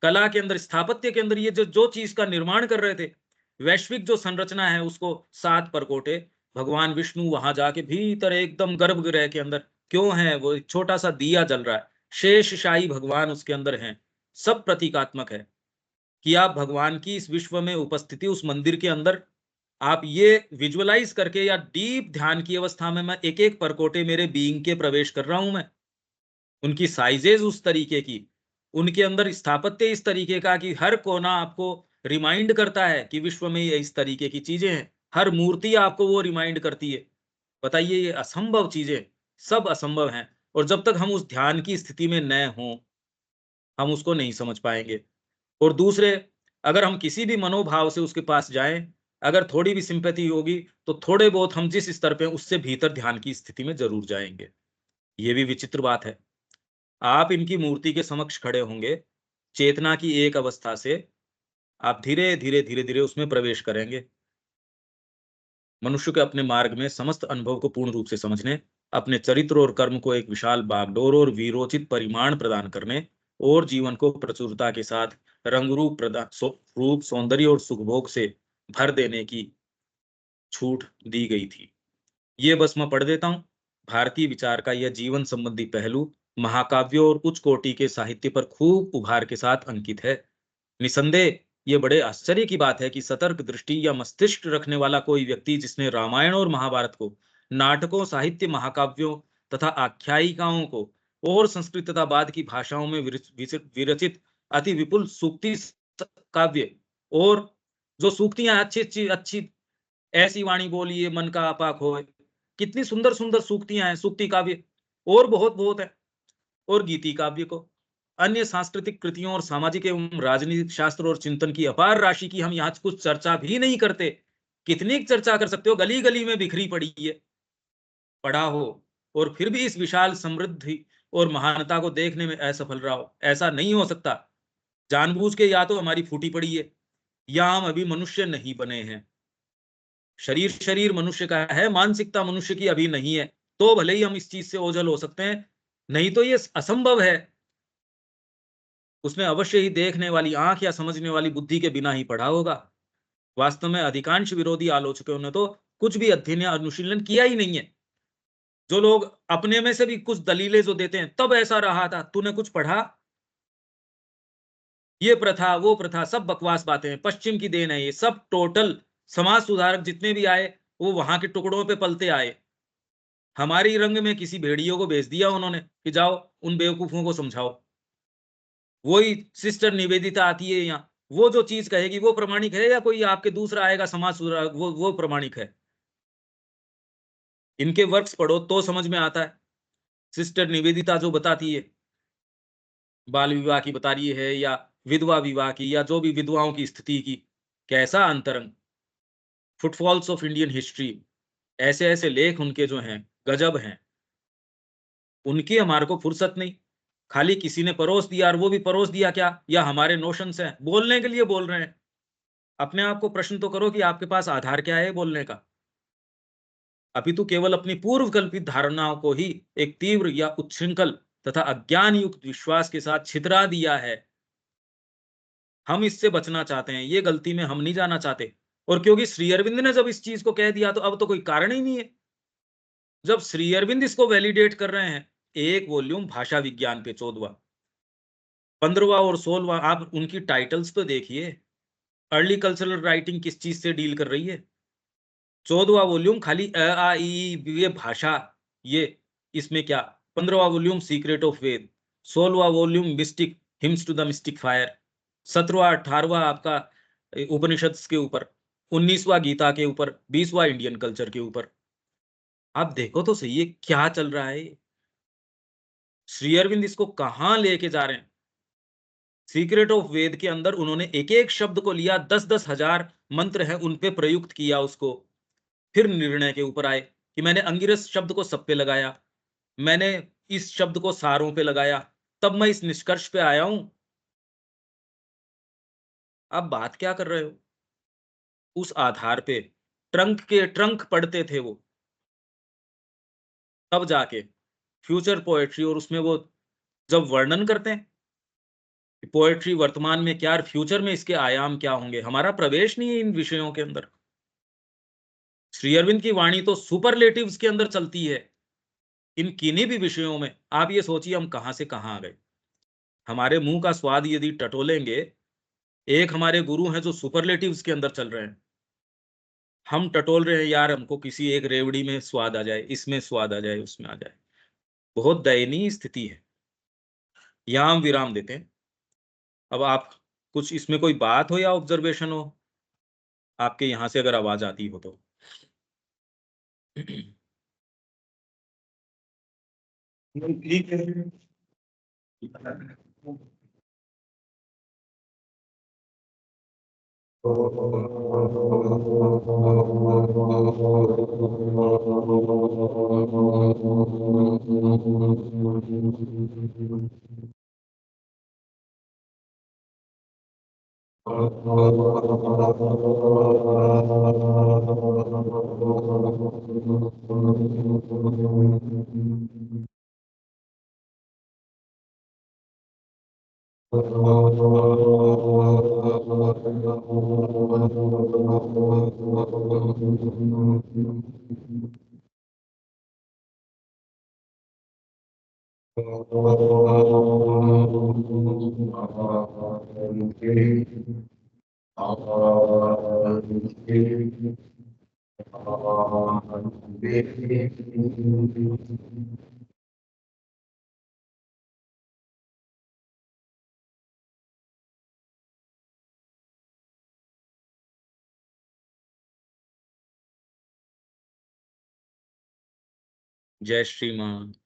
कला के अंदर, स्थापत्य के अंदर ये जो जो चीज का निर्माण कर रहे थे, वैश्विक जो संरचना है उसको 7 परकोटे, भगवान विष्णु वहां जाके भीतर एकदम गर्भगृह के अंदर क्यों है, वो एक छोटा सा दिया जल रहा है, शेषशाही भगवान उसके अंदर हैं। सब प्रतीकात्मक है कि आप भगवान की इस विश्व में उपस्थिति, उस मंदिर के अंदर आप ये विजुअलाइज करके, या डीप ध्यान की अवस्था में मैं एक एक परकोटे मेरे बीइंग के प्रवेश कर रहा हूं मैं। उनकी साइजेज उस तरीके की, उनके अंदर स्थापत्य इस तरीके का कि हर कोना आपको रिमाइंड करता है कि विश्व में ये इस तरीके की चीजें हैं। हर मूर्ति आपको वो रिमाइंड करती है। बताइए, ये असंभव चीजें, सब असंभव हैं। और जब तक हम उस ध्यान की स्थिति में न हों, हम उसको नहीं समझ पाएंगे। और दूसरे, अगर हम किसी भी मनोभाव से उसके पास जाएं, अगर थोड़ी भी सिंपैथी होगी तो थोड़े बहुत हम जिस स्तर पे उससे भीतर ध्यान की स्थिति में जरूर जाएंगे। ये भी विचित्र बात है। आप इनकी मूर्ति के समक्ष खड़े होंगे, चेतना की एक अवस्था से आप धीरे धीरे धीरे धीरे उसमें प्रवेश करेंगे। मनुष्य के अपने मार्ग में समस्त अनुभव को पूर्ण रूप से समझने, अपने चरित्र और कर्म को एक विशाल बागडोर और वीरोचित परिमाण प्रदान करने और जीवन को प्रचुरता के साथ रंग रूप सौंदर्य और सुखभोग से भर देने की छूट दी गई थी। ये बस मैं पढ़ देता हूँ। भारतीय विचार का यह जीवन संबंधी पहलू महाकाव्यों और उच्च कोटि के साहित्य पर खूब उभार के साथ अंकित है। निसंदेह ये बड़े आश्चर्य की बात है कि सतर्क दृष्टि या मस्तिष्क रखने वाला कोई व्यक्ति जिसने रामायण और महाभारत को नाटकों, साहित्य, महाकाव्यों तथा आख्यायिकाओं को और संस्कृत तथा बाद की भाषाओं में विरचित अति विपुल सूक्ति काव्य और जो सूक्तियां अच्छी अच्छी अच्छी ऐसी वाणी बोलिए मन का आपा खोए, कितनी सुंदर सुंदर सूक्तियां हैं, सूक्ति काव्य और बहुत बहुत है, और गीति काव्य को, अन्य सांस्कृतिक कृतियों और सामाजिक एवं राजनीतिक शास्त्र और चिंतन की अपार राशि की हम यहाँ कुछ चर्चा भी नहीं करते। कितनी चर्चा कर सकते हो, गली गली में बिखरी पड़ी है, पढ़ा हो और फिर भी इस विशाल समृद्धि और महानता को देखने में असफल रहा हो। ऐसा नहीं हो सकता। जानबूझ के या तो हमारी फूटी पड़ी है या हम अभी मनुष्य नहीं बने हैं। शरीर शरीर मनुष्य का है, मानसिकता मनुष्य की अभी नहीं है, तो भले ही हम इस चीज से ओझल हो सकते हैं, नहीं तो ये असंभव है। उसने अवश्य ही देखने वाली आंख या समझने वाली बुद्धि के बिना ही पढ़ा होगा। वास्तव में अधिकांश विरोधी आलोचकों ने तो कुछ भी अध्ययन या अनुशीलन किया ही नहीं है। जो लोग अपने में से भी कुछ दलीलें जो देते हैं, तब ऐसा रहा था, तूने कुछ पढ़ा, ये प्रथा वो प्रथा, सब बकवास बातें हैं, पश्चिम की देन है, ये सब टोटल समाज सुधारक जितने भी आए वो वहां के टुकड़ों पे पलते आए। हमारी रंग में किसी भेड़ियों को भेज दिया उन्होंने कि जाओ उन बेवकूफों को समझाओ। वही सिस्टर निवेदिता आती है यहाँ, वो जो चीज कहेगी वो प्रमाणिक है या कोई आपके दूसरा आएगा समाज सुधारक वो प्रमाणिक है? इनके वर्क्स पढ़ो तो समझ में आता है। सिस्टर निवेदिता जो बताती है, बाल विवाह की बता रही है या विधवा विवाह की या जो भी विधवाओं की स्थिति की, कैसा अंतरंग, फुटफॉल्स ऑफ इंडियन हिस्ट्री, ऐसे ऐसे लेख उनके जो हैं गजब हैं। उनकी हमारे को फुर्सत नहीं, खाली किसी ने परोस दिया और वो भी परोस दिया क्या, या हमारे नोशंस हैं, बोलने के लिए बोल रहे हैं। अपने आप को प्रश्न तो करो कि आपके पास आधार क्या है बोलने का। अभी तो केवल अपनी पूर्व कल्पित धारणाओं को ही एक तीव्र या उच्छृंखल तथा अज्ञान युक्त विश्वास के साथ छितरा दिया है। हम इससे बचना चाहते हैं, ये गलती में हम नहीं जाना चाहते। और क्योंकि श्री अरविंद ने जब इस चीज को कह दिया तो अब तो कोई कारण ही नहीं है। जब श्री अरविंद इसको वैलिडेट कर रहे हैं, एक वॉल्यूम भाषा विज्ञान पे 14वां, 15वां और 16वां, आप उनकी टाइटल्स तो देखिए। अर्ली कल्चरल राइटिंग किस चीज से डील कर रही है? 14वां वॉल्यूम खाली अ आ ई ई, ये भाषा, ये इसमें क्या, 15वां वॉल्यूम सीक्रेट ऑफ वेद, 16वां volume mystic hymns to the mystic fire, 17वां 18वां आपका उपनिषद के ऊपर, 19वां गीता के ऊपर, 20वां इंडियन कल्चर के ऊपर। आप देखो तो सही है क्या चल रहा है। श्री अरविंद इसको कहां लेके जा रहे हैं? सीक्रेट ऑफ वेद के अंदर उन्होंने एक एक शब्द को लिया, 10-10 हजार मंत्र हैं उन पे प्रयुक्त किया उसको, फिर निर्णय के ऊपर आए कि मैंने अंगिरस शब्द को सब पे लगाया, मैंने इस शब्द को सारों पे लगाया, तब मैं इस निष्कर्ष पे आया हूं। आप बात क्या कर रहे हो? उस आधार पे ट्रंक के ट्रंक पढ़ते थे वो, तब जाके फ्यूचर पोएट्री, और उसमें वो जब वर्णन करते हैं कि पोएट्री वर्तमान में क्या और फ्यूचर में इसके आयाम क्या होंगे, हमारा प्रवेश नहीं है इन विषयों के अंदर। श्री अरविंद की वाणी तो सुपरलेटिव्स के अंदर चलती है इन किन्हीं भी विषयों में। आप ये सोचिए हम कहां से कहां आ गए। हमारे मुंह का स्वाद यदि टटोलेंगे, एक हमारे गुरु हैं जो सुपरलेटिव्स के अंदर चल रहे हैं, हम टटोल रहे हैं यार हमको किसी एक रेवड़ी में स्वाद आ जाए, इसमें स्वाद आ जाए, उसमें आ जाए। बहुत दयनीय स्थिति है। यहाँ हम विराम देते हैं। अब आप कुछ इसमें कोई बात हो या ऑब्जर्वेशन हो आपके यहाँ से, अगर आवाज आती हो तो। ठीक है। जय श्री मां।